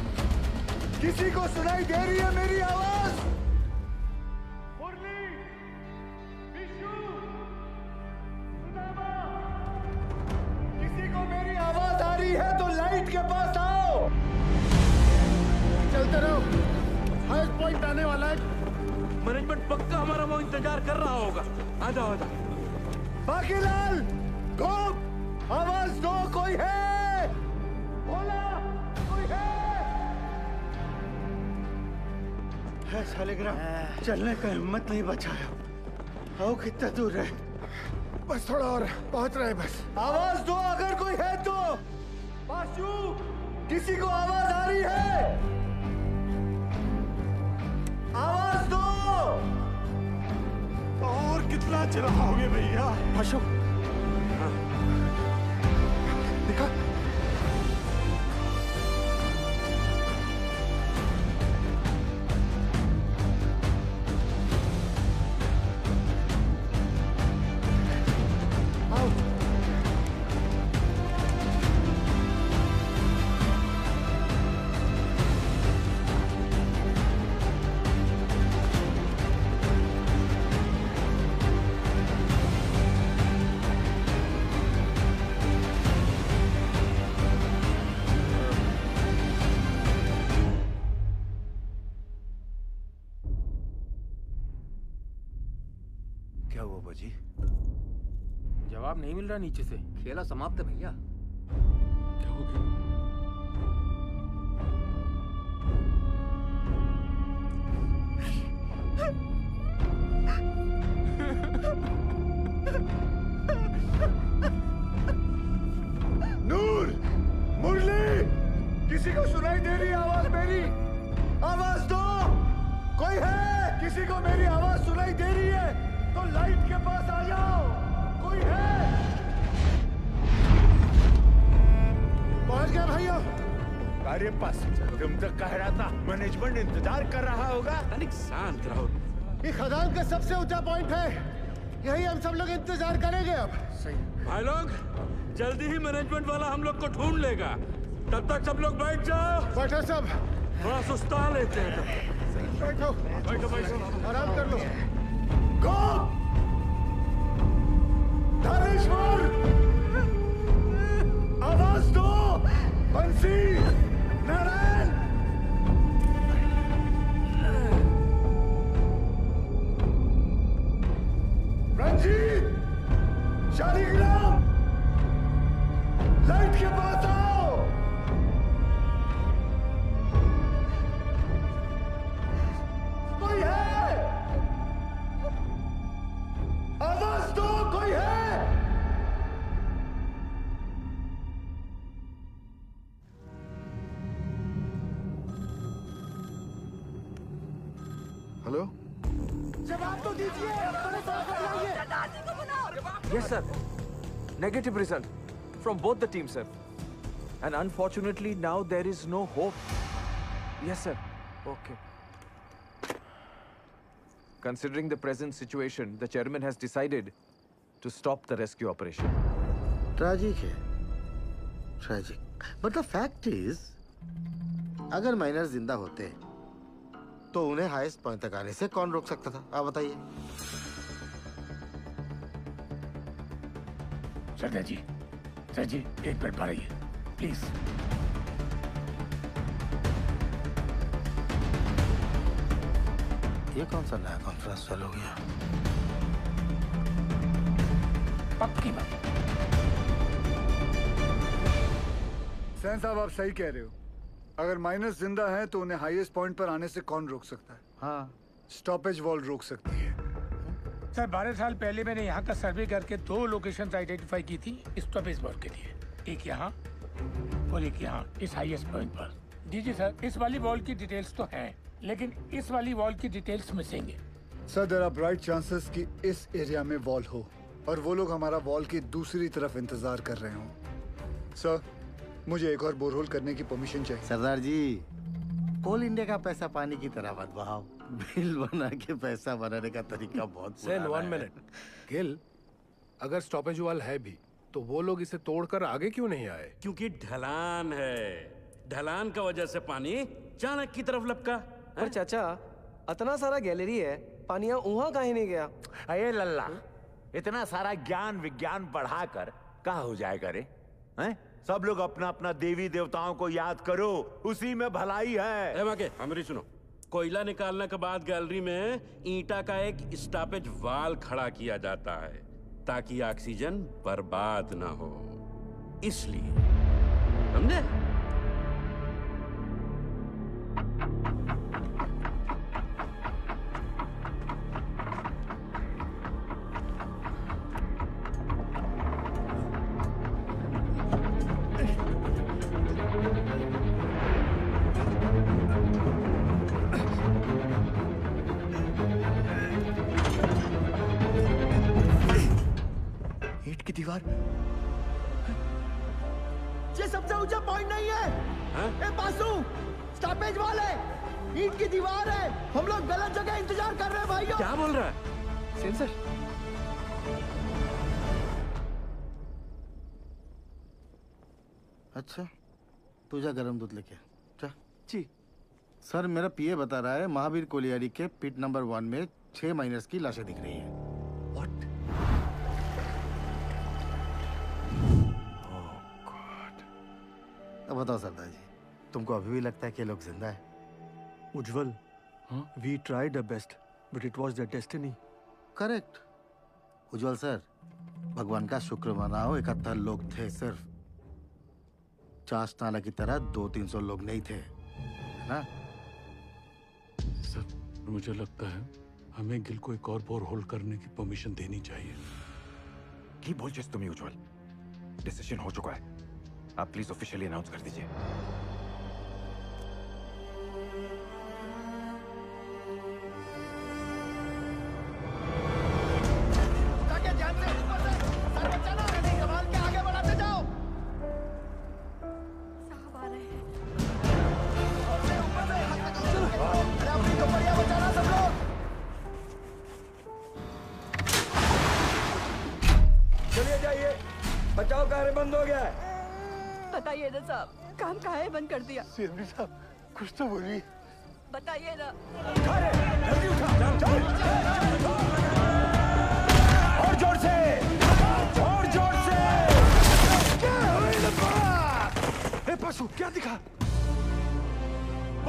किसी को सुनाई दे रही है मेरी आवाज? मुरली, विष्णु, सुदामा, किसी को मेरी आवाज आ रही है तो लाइट के पास आओ। चलते रहो, हाईएस्ट पॉइंट आने वाला है। मैनेजमेंट पक्का हमारा वो इंतजार कर रहा होगा। आ जाओ आ जाओ। बाकीलाल, गोप, आवाज दो। कोई है? बोला, कोई है? शालिग्राम, चलने का हिम्मत नहीं बचाया। आओ कितना दूर है? बस थोड़ा और, पहुंच रहे बस। आवाज दो अगर कोई है तो। पाशु, किसी को आवाज आ रही है? आवाज दो। और कितना चलाओगे भैया? पाशु, देखा? जवाब नहीं मिल रहा नीचे से। खेला समाप्त है भैया। क्या हो गया? नूर, मुरली, किसी को सुनाई दे रही आवाज मेरी? आवाज दो। कोई है? किसी को मेरी आवाज सुनाई दे रही है तो लाइट के पास आ जाओ। कोई है? पहुंच गया भैया। अरे पास तुम तो कह रहा था मैनेजमेंट इंतजार कर रहा होगा। शांत रहो। ये खदान का सबसे ऊंचा पॉइंट है। यही हम सब लोग इंतजार करेंगे अब। भाई लोग जल्दी ही मैनेजमेंट वाला हम लोग को ढूंढ लेगा, तब तक सब लोग बैठ जाओ। बैठो सब, थोड़ा सुस्ता लेते हैं। बैठो बैठो बैठो, आराम कर लो। गो धनेश्वर, आवाज दो। बंसी, नारायण, रंजीत, शालिग्राम, लाइट के पास आओ। कोई है? आवाज दो, कोई है? हेलो, जवाब तो दीजिए। Yes, sir. Negative result from both the teams, sir. And unfortunately, now there is no hope. Yes, sir. Okay. Considering the present situation, the chairman has decided to stop the rescue operation. Tragic है, tragic. But the fact is, अगर miner जिंदा होते तो उन्हें highest point तक आने से कौन रोक सकता था? आप बताइए। सरदार जी, एक मिनट पढ़ाइए प्लीज। ये कौन सा नया कॉन्फ्रेंस चालू हो गया? पक्की बात। सैन साहब, आप सही कह रहे हो। अगर माइनस जिंदा हैं तो उन्हें हाईएस्ट पॉइंट पर आने से कौन रोक सकता है? हाँ, स्टॉपेज वॉल रोक सकती है। सर 12 साल पहले मैंने यहाँ का सर्वे करके 2 लोकेशंस आइडेंटिफाई की थी स्टॉपेज वॉल के लिए, एक यहाँ और एक यहाँ इस हाईएस्ट पॉइंट पर। जी सर, इस वाली वॉल की डिटेल्स तो हैं, लेकिन इस वाली वॉल की डिटेल्स मिसिंग है। Sir, there are bright chances कि इस एरिया में वॉल हो और वो लोग हमारा वॉल की दूसरी तरफ इंतजार कर रहे हों। सर, मुझे एक और बोरहोल करने की परमिशन चाहिए। सरदार जी, कोल इंडिया का पैसा पानी की तरह मत बहाओ। बिल बना के पैसा बनाने का तरीका बहुत सेन, 1 मिनट। गिल, अगर स्टॉपेज वॉल है भी तो वो लोग इसे तोड़कर आगे क्यों नहीं आए? क्योंकि ढलान है, ढलान का वजह से पानी चाणक्य की तरफ लपका। पर चाचा, इतना सारा गैलरी है, पानी वहां काहे नहीं गया? अरे लल्ला, इतना सारा ज्ञान विज्ञान पढ़ाकर कहाँ हो जाएगा रे? हैं? सब लोग अपना अपना देवी देवताओं को याद करो, उसी में भलाई है। हमारी सुनो, कोयला निकालने के बाद गैलरी में ईंटा का एक स्टॉपेज वाल खड़ा किया जाता है ताकि ऑक्सीजन बर्बाद ना हो, इसलिए। समझे? ईंट की दीवार। ये सबसे ऊंचा पॉइंट नहीं है। ए पासू, स्टॉपेज वॉल है, ईंट की दीवार है। हम लोग गलत जगह इंतजार कर रहे हैं भाइयों। क्या बोल रहा है? सेंसर। अच्छा, तू जा गरम दूध लेके जा। जी सर, मेरा पीए बता रहा है महावीर कोलियारी के पिट नंबर 1 में 6 माइनर्स की लाशें दिख रही हैं। अब बताओ सरदार जी, तुमको अभी भी लगता है कि ये लोग जिंदा है? Ujjwal, we tried the best but it was the destiny. Correct Ujjwal sir, भगवान का शुक्र मनाओ 71 लोग थे सिर्फ। चाश नाला की तरह 200-300 लोग नहीं थे, है ना? सर, मुझे लगता है हमें गिल को एक और बोर होल करने की परमिशन देनी चाहिए। की बोल चीज तुम्हें उज्जवल, डिसीजन हो चुका है, आप प्लीज ऑफिशियली अनाउंस कर दीजिए। बंद हो गया है। बताइए ना साहब, काम काहे बंद कर दिया? सीएमडी साहब कुछ तो बोलिए। बताइए ना। और जोर से, और जोर से। ए पशु, क्या दिखा?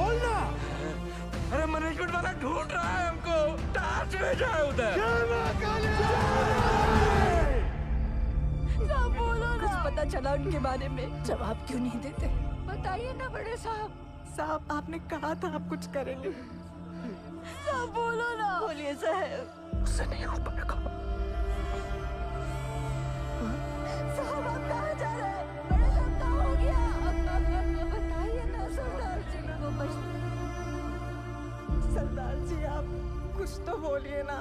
बोलना। अरे मैनेजमेंट वाला ढूंढ रहा है हमको। टार्च भेजा है उधर। साहब बोलो ना। कुछ पता चला उनके बारे में? जवाब क्यों नहीं देते? बताइए ना बड़े साहब। साहब आपने कहा था आप कुछ करेंगे। साहब बोलो ना। बोलिए साहब। उससे नहीं हो पाएगा। साहब आप कहाँ जा रहे हैं? बड़े साहब कहाँ हो गया? बताइए ना सरदार जी को बस। सरदार जी आप कुछ तो बोलिए ना।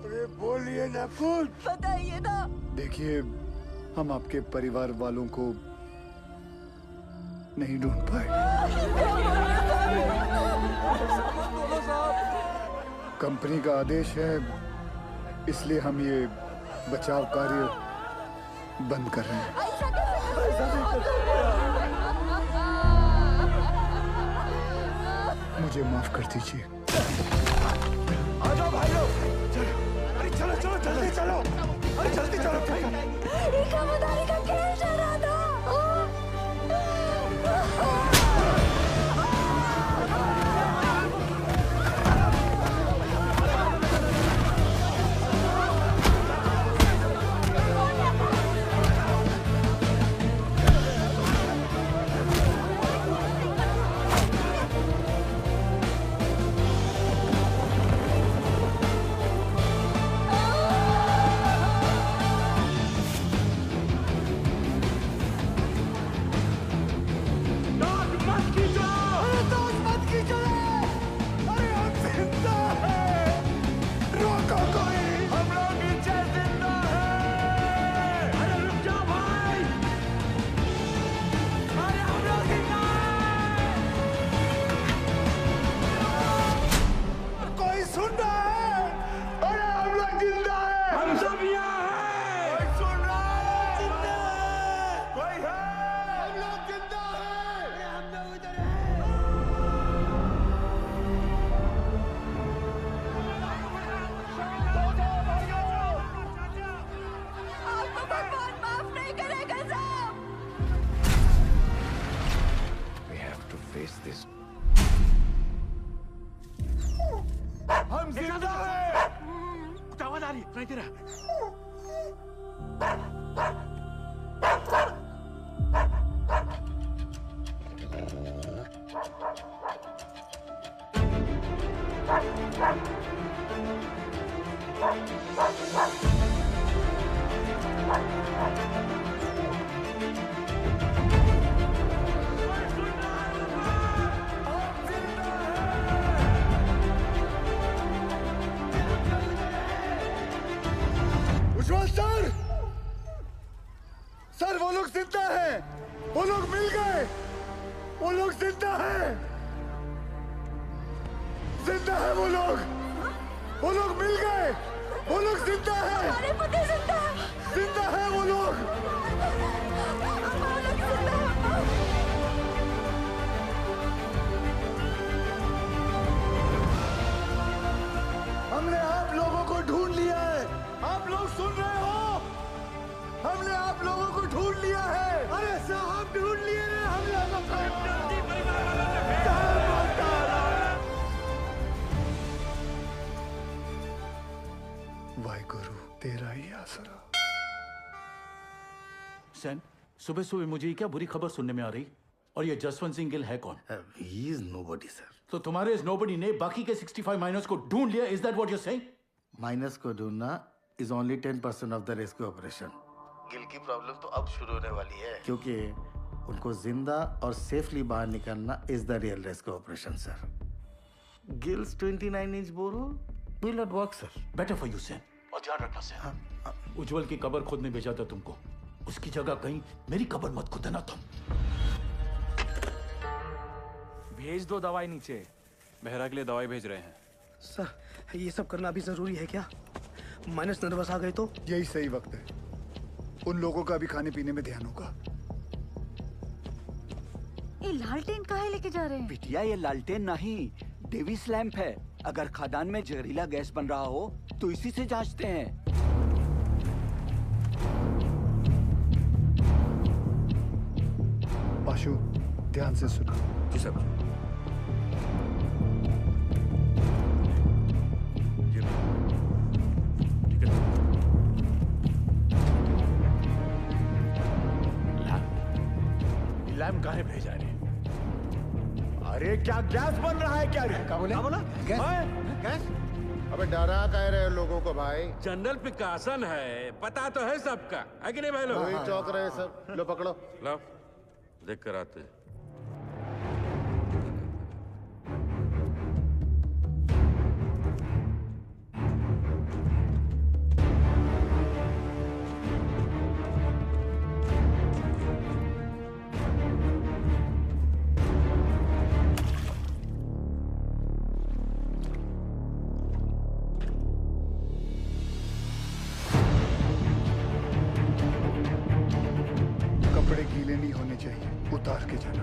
अरे बोलिए ना कुछ। बताइए ना। देखिए हम आपके परिवार वालों को नहीं ढूंढ पाए। कंपनी का आदेश है, इसलिए हम ये बचाव कार्य बंद कर रहे हैं। मुझे माफ कर दीजिए। आ जाओ भाई लोग। अरे चलो चलो जल्दी चलो। अरे जल्दी चलो। खबरदारी का खेल चल रहा था। हम जिंदा हैं। आवाज आ रही है, सुनाई दे रहा उज्जवल सर, सर वो लोग जिंदा हैं, वो लोग मिल गए, वो लोग जिंदा हैं, जिंदा है वो लोग मिल गए, वो लोग जिंदा हैं, हमारे पति जिंदा है, जिंदा है वो लोग। हमने आप लोगों को ढूंढ लिया है, आप लोग सुन रहे हो? हमने आप लोगों को ढूंढ लिया है। अरे साहब ढूंढ लिए रे हम लोगों को। वाहिगुरु तेरा ही आसरा। सैन, सुबह सुबह मुझे क्या बुरी खबर सुनने में आ रही? और ये जसवंत सिंह गिल है कौन? He is nobody, sir. तो तुम्हारे इस नोबडी ने बाकी के 65 माइनर्स को ढूंढ लिया? Is that what you're saying? Minus को ढूंढना is only 10% of the rescue operation. Gill की प्रॉब्लम तो अब शुरू होने वाली है, क्योंकि उनको जिंदा और सेफली बाहर निकालना is the real rescue operation, sir. Gil's 29-inch borehole will not work, sir. Better for you, सैन। और ध्यान रखना सैन। उज्जवल की कब्र खोदने भेजा था तुमको, उसकी जगह कहीं मेरी कब्र मत खोदना तुम। भेज दो दवाई नीचे। बेहरा के लिए दवाई भेज रहे हैं। सर ये सब करना अभी जरूरी है क्या? माइनस नर्वस आ गए तो? यही सही वक्त है। उन लोगों का भी खाने पीने में ध्यान होगा। ये लालटेन काहे लेके जा रहे हैं? बिटिया ये लालटेन नहीं, डेविस लैंप है। अगर खदान में जहरीला गैस बन रहा हो तो इसी से जांचते हैं। पाशु, ध्यान से सुनो। जी साहब। लैम्प काहे भेजा रे? अरे क्या गैस बन रहा है क्या रे? क्या बोला? गैस? अबे डरा कह रहे हो लोगों को भाई? जनरल पिकासन है, पता तो है सबका, है कि नहीं भाई लोग? वही चौक रहे सब। लो पकड़ो। लो, देख कर आते। कपड़े गीले नहीं होने चाहिए, उतार के जाना।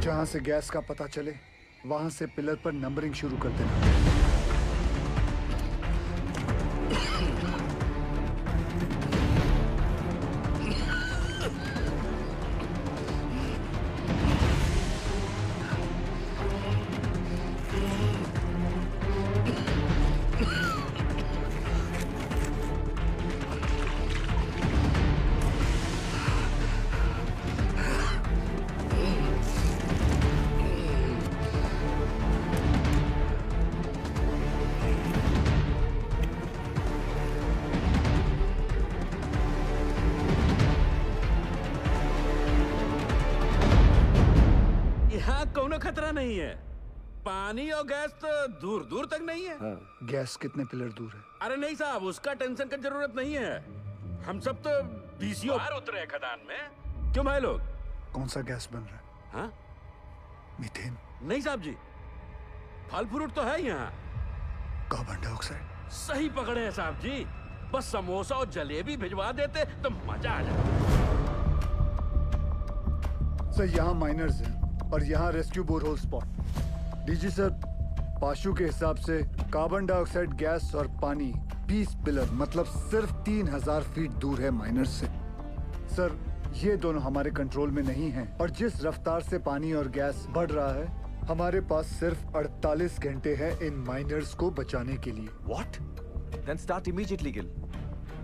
जहां से गैस का पता चले वहां से पिलर पर नंबरिंग शुरू कर देना। यहाँ कोनो खतरा नहीं है। पानी और गैस तो दूर दूर तक नहीं है। गैस कितने पिलर दूर है? अरे नहीं साहब, उसका टेंशन की जरूरत नहीं है। हम सब तो बीसीओ बाहर उतरे हैं खदान में। क्यों भाई लोग? कौन सा गैस बन रहा है? हाँ? मीथेन? नहीं साहब जी, फल फ्रूट तो है यहाँ। Carbon dioxide? सही पकड़े हैं साहब जी। बस समोसा और जलेबी भिजवा देते तो मजा आ जाता। सर यहाँ माइनर्स हैं और यहाँ rescue borehole spot. DG sir, पाशु के हिसाब से कार्बन डाइऑक्साइड गैस और पानी 20 पिलर मतलब सिर्फ 3000 फीट दूर है माइनर्स से। सर ये दोनों हमारे कंट्रोल में नहीं हैं और जिस रफ्तार से पानी और गैस बढ़ रहा है हमारे पास सिर्फ 48 घंटे हैं इन माइनर्स को बचाने के लिए। What? Then start immediately, Gill.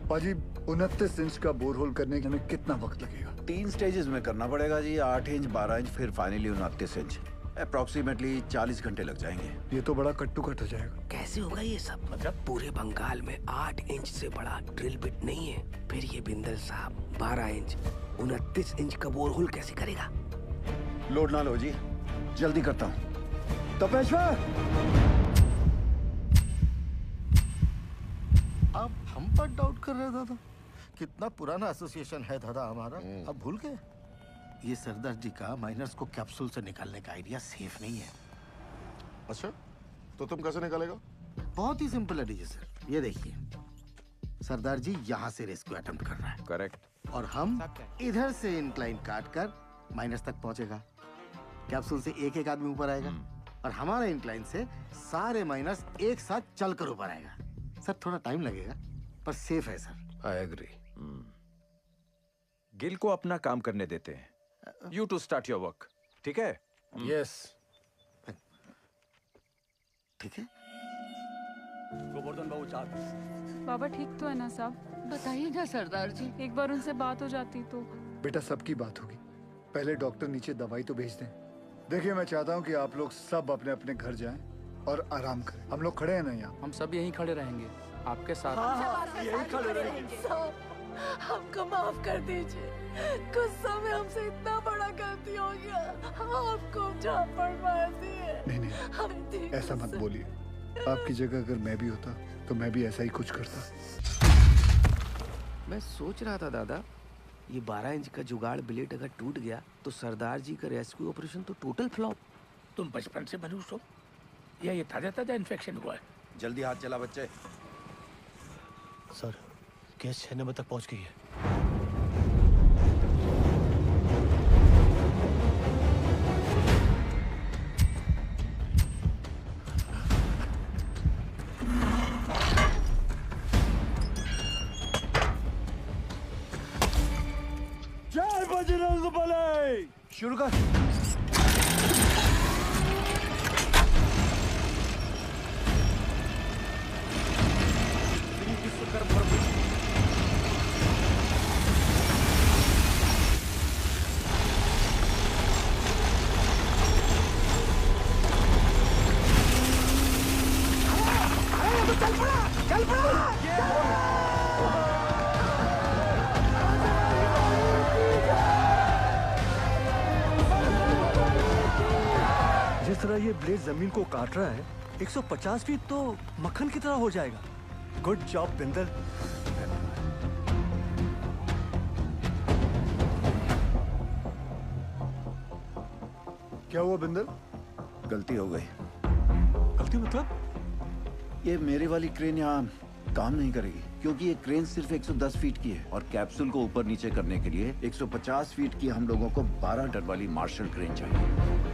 पाजी 29 इंच का बोरहोल करने में कितना वक्त लगेगा? 3 स्टेजेस में करना पड़ेगा जी। 8 इंच, 12 इंच, फिर फाइनली 29 इंच। अप्रोक्सीमेटली 40 घंटे लग जाएंगे। ये तो बड़ा कट्टू कट हो जाएगा। कैसे होगा ये सब? मतलब पूरे बंगाल में 8 इंच से बड़ा ड्रिल बिट नहीं है। फिर ये बिंदल साहब 12 इंच 29 इंच का बोरहोल कैसे करेगा? लोड ना लो जी, जल्दी करता हूँ। तपेश्वर! आप हम पर डाउट कर रहे दादा? कितना पुराना एसोसिएशन है दादा हमारा, अब भूल गए? ये सरदार जी का माइनर्स को कैप्सूल से निकालने का आइडिया सेफ नहीं है। अच्छा, तो तुम कैसे निकालेगा? बहुत ही सिंपल है डीजे सर, ये देखिए। सरदार जी यहाँ से रेस्क्यू अटेम्प्ट कर रहा है। करेक्ट। और हम इधर से इंक्लाइन काट कर माइनस तक पहुंचेगा। कैप्सूल से एक एक आदमी ऊपर आएगा और हमारा इंक्लाइन से सारे माइनस एक साथ चलकर ऊपर आएगा। सर थोड़ा टाइम लगेगा पर सेफ है सर। I agree. गिल को अपना काम करने देते हैं। You to start your work. ठीक है? Yes. ठीक है? गोवर्धन बाबू चाहते। बाबा ठीक तो है ना साहब? बताइए ना सरदार जी। एक बार उनसे बात हो जाती तो। बेटा सबकी बात होगी, पहले डॉक्टर नीचे दवाई तो भेज दें। देखिए मैं चाहता हूँ कि आप लोग सब अपने अपने घर जाएं और आराम करें। हम लोग खड़े हैं ना यहाँ। हम सब यहीं खड़े रहेंगे आपके साथ। यही खड़े रहेंगे। हमको माफ कर दीजिए, गुस्सा में हमसे इतना बड़ा गलती हो गया, आपको झापड़ मार दिए। नहीं ऐसा मत बोलिए, आपकी जगह अगर मैं भी होता तो मैं भी ऐसा ही कुछ करता। मैं सोच रहा था दादा, ये 12 इंच का जुगाड़ ब्लेड अगर टूट गया तो सरदार जी का रेस्क्यू ऑपरेशन तो टोटल फ्लॉप। तुम बचपन से मनुष्य हो या ये ताजा ताजा इन्फेक्शन हुआ है? जल्दी हाथ चला बच्चे। सर केस 6 नंबर तक पहुंच गई है। जय बजरंग बली। शुरू कर। जिस तरह ये ब्लेड जमीन को काट रहा है, 150 फीट तो मक्खन की तरह हो जाएगा। Good job Bindal. क्या हुआ बिंदल? गलती हो गई। गलती मतलब? ये मेरी वाली क्रेन यहाँ काम नहीं करेगी, क्योंकि ये क्रेन सिर्फ 110 फीट की है और कैप्सूल को ऊपर नीचे करने के लिए 150 फीट की हम लोगों को 12 टन वाली मार्शल क्रेन चाहिए।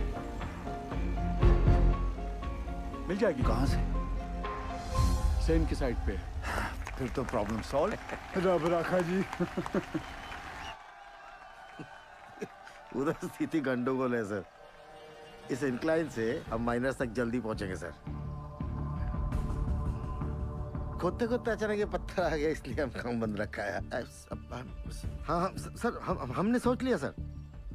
मिल जाएगी। कहाँ से? सेन की साइड पे। फिर तो प्रॉब्लम सॉल्व। रब राखा जी। उधर स्थिति गंडोगोल है सर। इस इंक्लाइन से हम माइनस तक जल्दी पहुंचेंगे सर। खोदते खोदते अचानक ये पत्थर आ गया, इसलिए हम काम बंद रखा है। हाँ सर, हमने सोच लिया सर,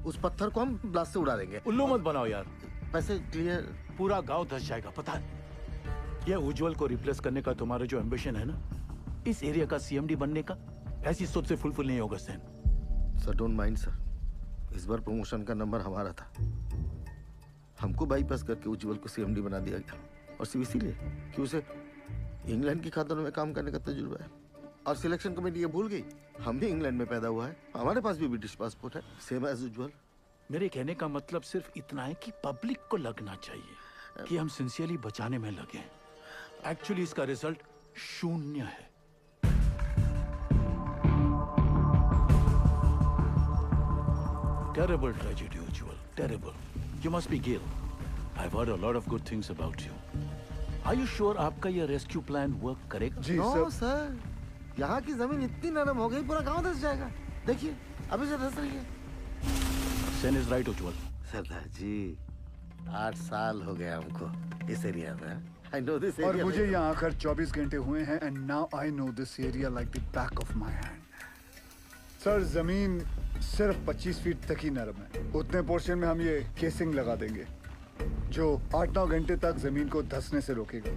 उस पत्थर को हम ब्लास्ट से उड़ा देंगे। उल्लू मत बनाओ यार। पैसे क्लियर। पूरा गांव धस जाएगा, पता है? ये उज्जवल को रिप्लेस करने का तुम्हारा जो एम्बिशन है ना, इस एरिया का सीएमडी बनने का, ऐसी सोच से फुलफिल नहीं होगा सैन। सर डोंट माइंड सर, इस बार प्रमोशन का नंबर हमारा था। हमको बाईपास करके उज्जवल को सीएमडी बना दिया गया, और सिर्फ इसीलिए कि उसे इंग्लैंड की खातों में काम करने का तजुर्बा है। और सिलेक्शन कमेटी ये भूल गई, हम भी इंग्लैंड में पैदा हुआ है, हमारे पास भी ब्रिटिश पासपोर्ट है, सेम एज उज्जवल। मेरे कहने का मतलब सिर्फ इतना है कि पब्लिक को लगना चाहिए कि हम सिंसियरली बचाने में लगे। एक्चुअली इसका रिजल्ट 0 है। Terrible tragedy, Ujjwal. Terrible. You must be Gil. I've heard a lot of good things about you. Are you sure आपका ये रेस्क्यू प्लान वर्क करेगा? जी सर, यहाँ की जमीन इतनी नरम हो गई, पूरा गांव धस जाएगा। देखिए अभी से धस रही है। Sen is right, Ujjwal. सरदार जी, 8 साल हो गए हमको इस एरिया में। I know this और area मुझे well. यहाँ आकर 24 घंटे हुए हैं, and now I know this area like the back of my hand. Sir जमीन सिर्फ 25 फीट तक ही नरम है। उतने पोर्शन में हम ये केसिंग लगा देंगे जो 8-9 घंटे तक जमीन को धंसने से रोकेगा,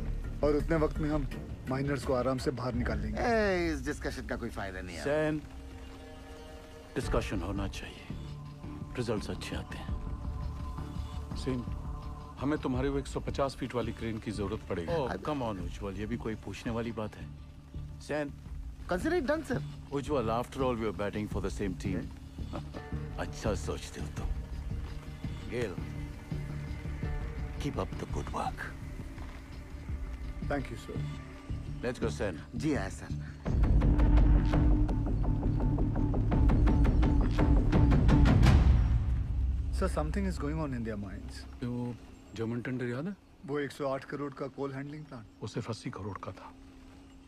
और उतने वक्त में हम माइनर्स को आराम से बाहर निकाल लेंगे। इस डिस्कशन का कोई फायदा नहीं है। सैन, डिस्कशन होना चाहिए, रिजल्ट्स अच्छे आते हैं। सेन, हमें तुम्हारी वो 150 फीट वाली क्रेन की जरूरत पड़ेगी। ओह कम ऑन उज्जवल, ये भी कोई पूछने वाली बात है? Sen, consider it done sir. Ujjwal, after all we are batting for the same team. अच्छा सोचते हो तुम। गेल, keep up the good work. Thank you sir. Let's go Sen. जी हाँ sir. Sir something is going on in there minds. वो German tender याद है? वो 108 करोड़ का कोल हैंडलिंग प्लान, वो सिर्फ 80 करोड़ का था।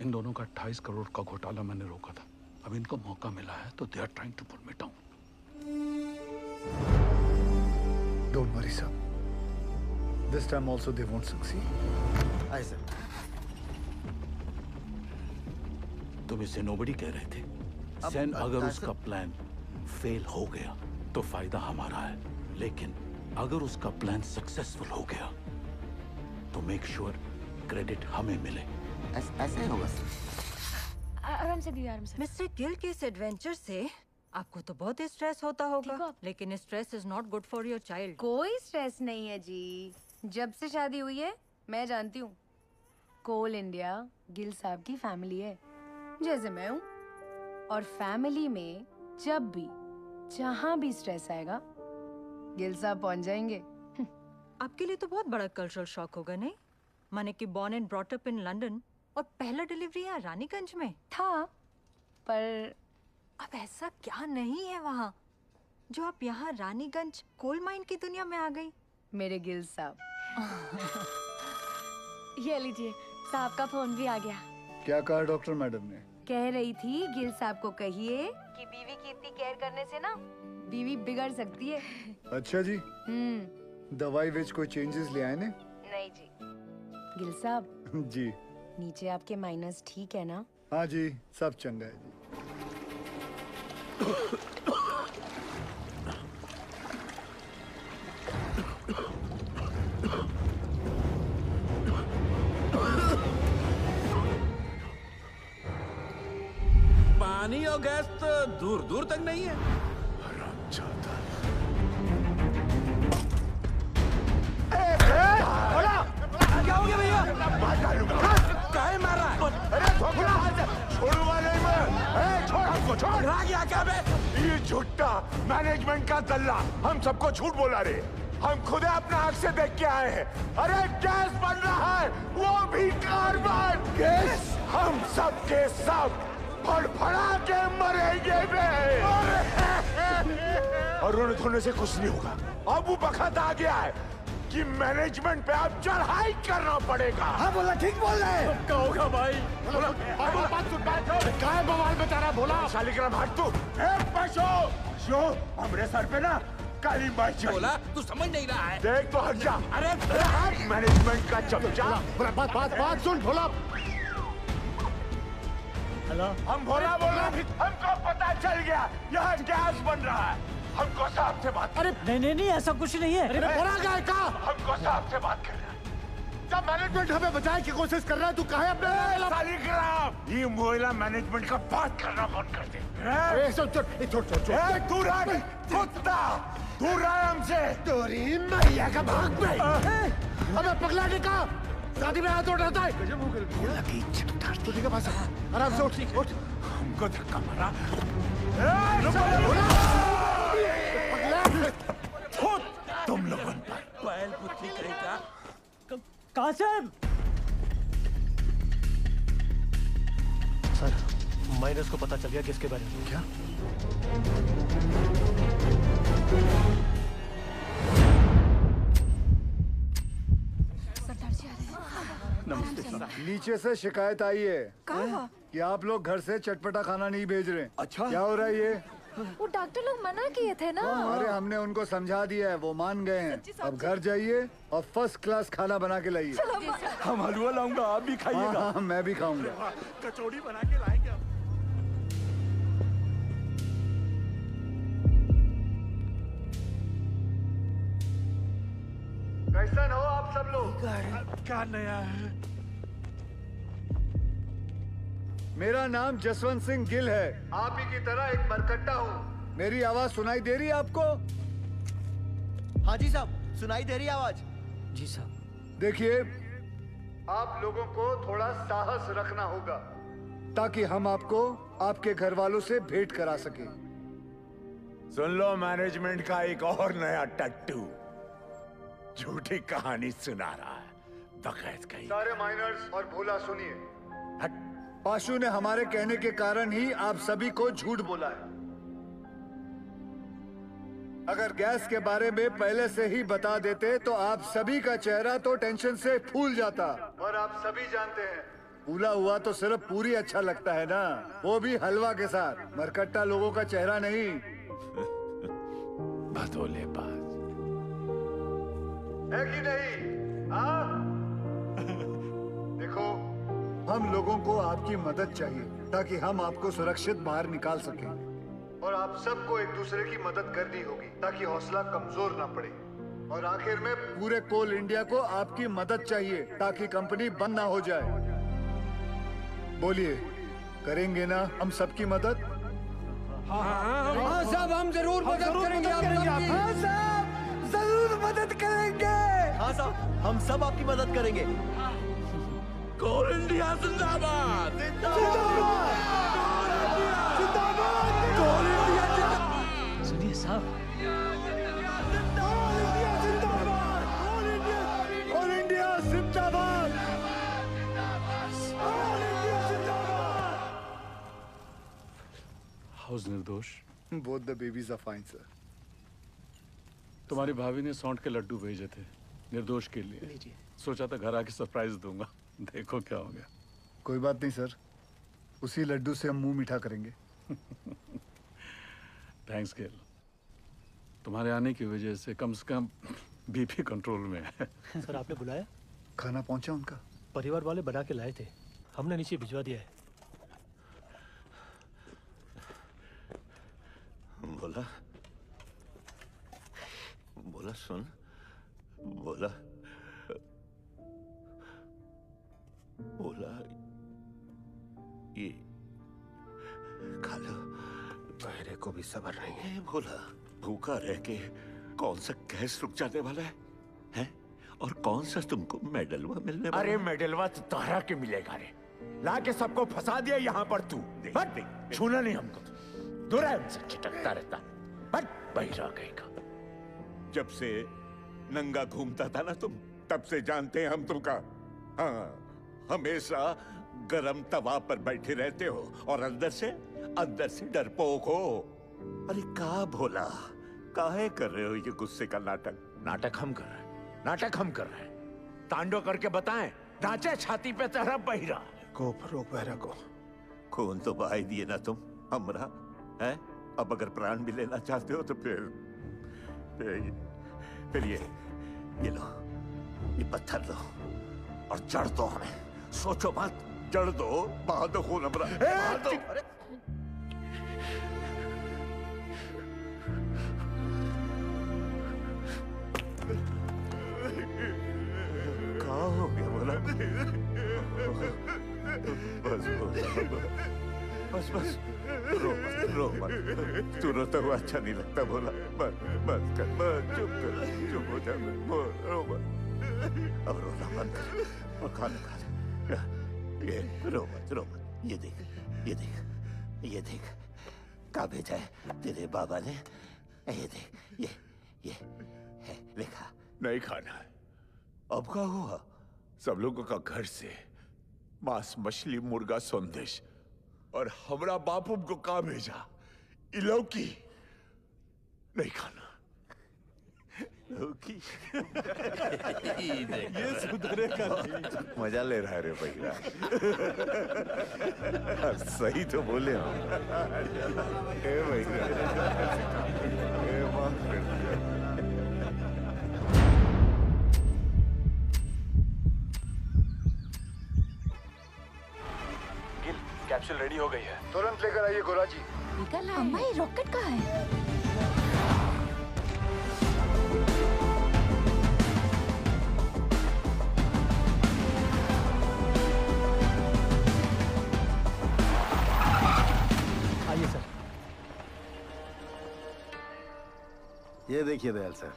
इन दोनों का 28 करोड़ का घोटाला मैंने रोका था। अब इनको मौका मिला है तो they are trying to pull me down. Don't worry sir, this time also they won't succeed. आए सर। तुम इसे नोबडी कह रहे थे। अब सेन अगर कैसे- उसका प्लान फेल हो गया तो फायदा हमारा है, लेकिन अगर उसका प्लान सक्सेसफुल हो गया तो मेक श्योर क्रेडिट हमें मिले। ऐसे ही होगा सर। आराम से दीदी, आराम से। मिस्टर गिल के इस एडवेंचर से आपको तो बहुत स्ट्रेस होता होगा, लेकिन stress is not good for your child. कोई स्ट्रेस नहीं है जी। जब से शादी हुई है मैं जानती हूँ, कोल इंडिया गिल साहब की फैमिली है, जैसे मैं हूँ। और फैमिली में जब भी जहाँ भी स्ट्रेस आएगा गिल साहब पहुँच जाएंगे। आपके लिए तो बहुत बड़ा कल्चरल शॉक होगा, नहीं? माने कि born and brought up in London और पहला डिलीवरी यहाँ रानीगंज में था, पर अब ऐसा क्या नहीं है वहाँ जो आप यहाँ रानीगंज कोल माइन की दुनिया में आ गई? मेरे गिल साहब। ये लीजिए, साहब का फोन भी आ गया। क्या कहा डॉक्टर मैडम ने? कह रही थी गिल साहब को कहिए कि बीवी की इतनी केयर करने से ना बीवी बिगड़ सकती है। अच्छा जी, दवाई विच कोई चेंजेस ले आए ने? नहीं जी। गिल साहब जी। नीचे आपके माइनस ठीक है ना? हाँ जी, सब चंगा है जी। पानी और गैस तो दूर दूर तक नहीं है। क्या हो गया भैया? काहे मार रहा है? अरे छोड़ूंगा नहीं मैं। छोड़ हमको, छोड़। आ गया क्या बे? ये झूठा मैनेजमेंट का दल्ला हम सबको झूठ बोला रे। हम खुद अपना आंख से देख के आए हैं। अरे गैस बन रहा है, वो भी कार्बन गैस। हम सब के सब फड़फड़ा के मरेंगे बे। और रोने धोने से कुछ नहीं होगा। अब वो वक्त आ गया है कि मैनेजमेंट पे अब चढ़ाई करना पड़ेगा। हाँ बोला, ठीक बोल रहे हैं। क्या होगा भाई? बात सुन, काय बवाल में तारा बोला? शालिग्राम हट तू। पशु हमरे सर पे ना काली माई बोला, तू समझ नहीं रहा है। देख तो हट जा। अरे मैनेजमेंट का चमचा। बात सुन भोला। हेलो, हम भोला बोल रहे, हमको पता चल गया यहाँ गैस बन रहा है। हमको साहब से बात। अरे नहीं ऐसा कुछ नहीं है। भोला गए का? हमको साहब से बात कर रहा है। जब मैनेजमेंट हमें बचाने की कोशिश कर रहा है, तू कहे अपने शालिग्राम। ये मोहल्ला मैनेजमेंट का बात करना बंद कर दे। छोड़ तू रहा कुत्ता, दूर रहा हमसे। तोरी मैया का भाग पे। अबे पगला निका, शादी में हाथ उठाता है। तुझे के पास आराम से उठ। हमको धक्का मारा। तुम लोगों पर बैल पुत्री कहेगा। कासिम, सर माइनस को पता चल गया किसके बारे में। क्या? सरदार जी आ रहे हैं। नमस्ते सर। नीचे से शिकायत आई है कि आप लोग घर से चटपटा खाना नहीं भेज रहे। अच्छा, क्या हो रहा है ये? वो डॉक्टर लोग मना किए थे ना। अरे हमने उनको समझा दिया है, वो मान गए हैं। अब घर जाइए और फर्स्ट क्लास खाना बना के लाइए। हम हलवा लाऊंगा, आप भी खाइएगा। हाँ, मैं भी खाऊंगा। कचौड़ी बना के लाएंगे। कैसन हो आप सब लोग? क्या नया है? मेरा नाम जसवंत सिंह गिल है। आप ही की तरह एक मरकट्टा हूँ। मेरी आवाज सुनाई दे रही है आपको? हाँ जी साहब, सुनाई दे रही है आवाज। जी साहब। देखिए, आप लोगों को थोड़ा साहस रखना होगा ताकि हम आपको आपके घर वालों से भेंट करा सके। सुन लो, मैनेजमेंट का एक और नया टट्टू झूठी कहानी सुना रहा है। बकैत कहीं। सारे माइनर्स और भोला सुनिए। पाशु ने हमारे कहने के कारण ही आप सभी को झूठ बोला है। अगर गैस के बारे में पहले से ही बता देते तो आप सभी का चेहरा तो टेंशन से फूल जाता। और आप सभी जानते हैं, फूला हुआ तो सिर्फ पूरी अच्छा लगता है ना, वो भी हलवा के साथ। मरकट्टा लोगों का चेहरा नहीं। भदोले बाज है कि नहीं? हाँ? देखो, हम लोगों को आपकी मदद चाहिए ताकि हम आपको सुरक्षित बाहर निकाल सकें। और आप सबको एक दूसरे की मदद करनी होगी ताकि हौसला कमजोर ना पड़े। और आखिर में पूरे कोल इंडिया को आपकी मदद चाहिए ताकि कंपनी बंद ना हो जाए। बोलिए, करेंगे ना हम सबकी मदद? हाँ साहब, हम जरूर मदद करेंगे। हाँ साहब, जरूर मदद करेंगे। हाँ साहब, हम सब आपकी मदद करेंगे। कोल इंडिया जिंदाबाद। सुनिए साहब, कोल इंडिया जिंदाबाद। How's Nirdosh. Both the babies are fine sir. तुम्हारी भाभी ने सौंठ के लड्डू भेजे थे निर्दोष के लिए। सोचा था घर आके सरप्राइज दूंगा, देखो क्या हो गया। कोई बात नहीं सर, उसी लड्डू से हम मुंह मीठा करेंगे। थैंक्स गेल, तुम्हारे आने की वजह से कम बीपी कंट्रोल में है। सर आपने बुलाया? खाना पहुंचा उनका? परिवार वाले बना के लाए थे, हमने नीचे भिजवा दिया है। बोला बोला सुन, बोला बोला ये खा लो। मेरे को भी सब्र नहीं है। बोला भूखा रह के कौन सा गैस रुक जाने वाला है, हैं? और कौन सा तुमको मेडलवा मिलने वाला? अरे मेडलवा तो तारा के मिलेगा रे। ला के सबको फंसा दिया यहाँ पर तू। छूना नहीं हमको, दूर है हमसे, छिटकता रहता। हट बहिरा गएगा। जब से नंगा घूमता था ना तुम, तब से जानते हैं हम तुमका। हाँ, हमेशा गरम तवा पर बैठे रहते हो और अंदर से डरपोक हो। अरे का भोला, काहे कर रहे हो ये गुस्से का नाटक? नाटक हम कर रहे हैं, नाटक हम कर रहे हैं। तांडव करके बताएं, नाचे छाती पे तेरा बहिरा। को रोक बहरा को। खून तो बहा ही दिए ना तुम हमरा, है? अब अगर प्राण भी लेना चाहते हो तो फिर ये लो, ये पत्थर लो और जड़ दो हमें। सोचो मत, जड़ दो, बहा दो खून हमरा, बहा दो। क्या हो गया बोला? बस रो मत। तू रोता हुआ अच्छा नहीं लगता बोला। बस चुप हो जा, रो मत। अब रोना बंद कर और खाना खा ले। ये रो मत। ये देख क्या भेजा है तेरे बाबा ने। ये देख, ये है, लिखा। नहीं खाना है। अब क्या हुआ? सब लोगों का घर से मांस, मछली, मुर्गा, संदेश, और हमरा बापू को कहा भेजा? लौकी नहीं खाना। लौकी ये सुधरेगा नहीं। मजा ले रहा है रे भैया। सही तो बोले हम। ए भैया, माफ कर दिया। कैप्सूल रेडी हो गई है। तुरंत लेकर आइए गोरा जी। निकल अम्मा, ये रॉकेट कहाँ है? आइए सर। ये देखिए दयाल सर,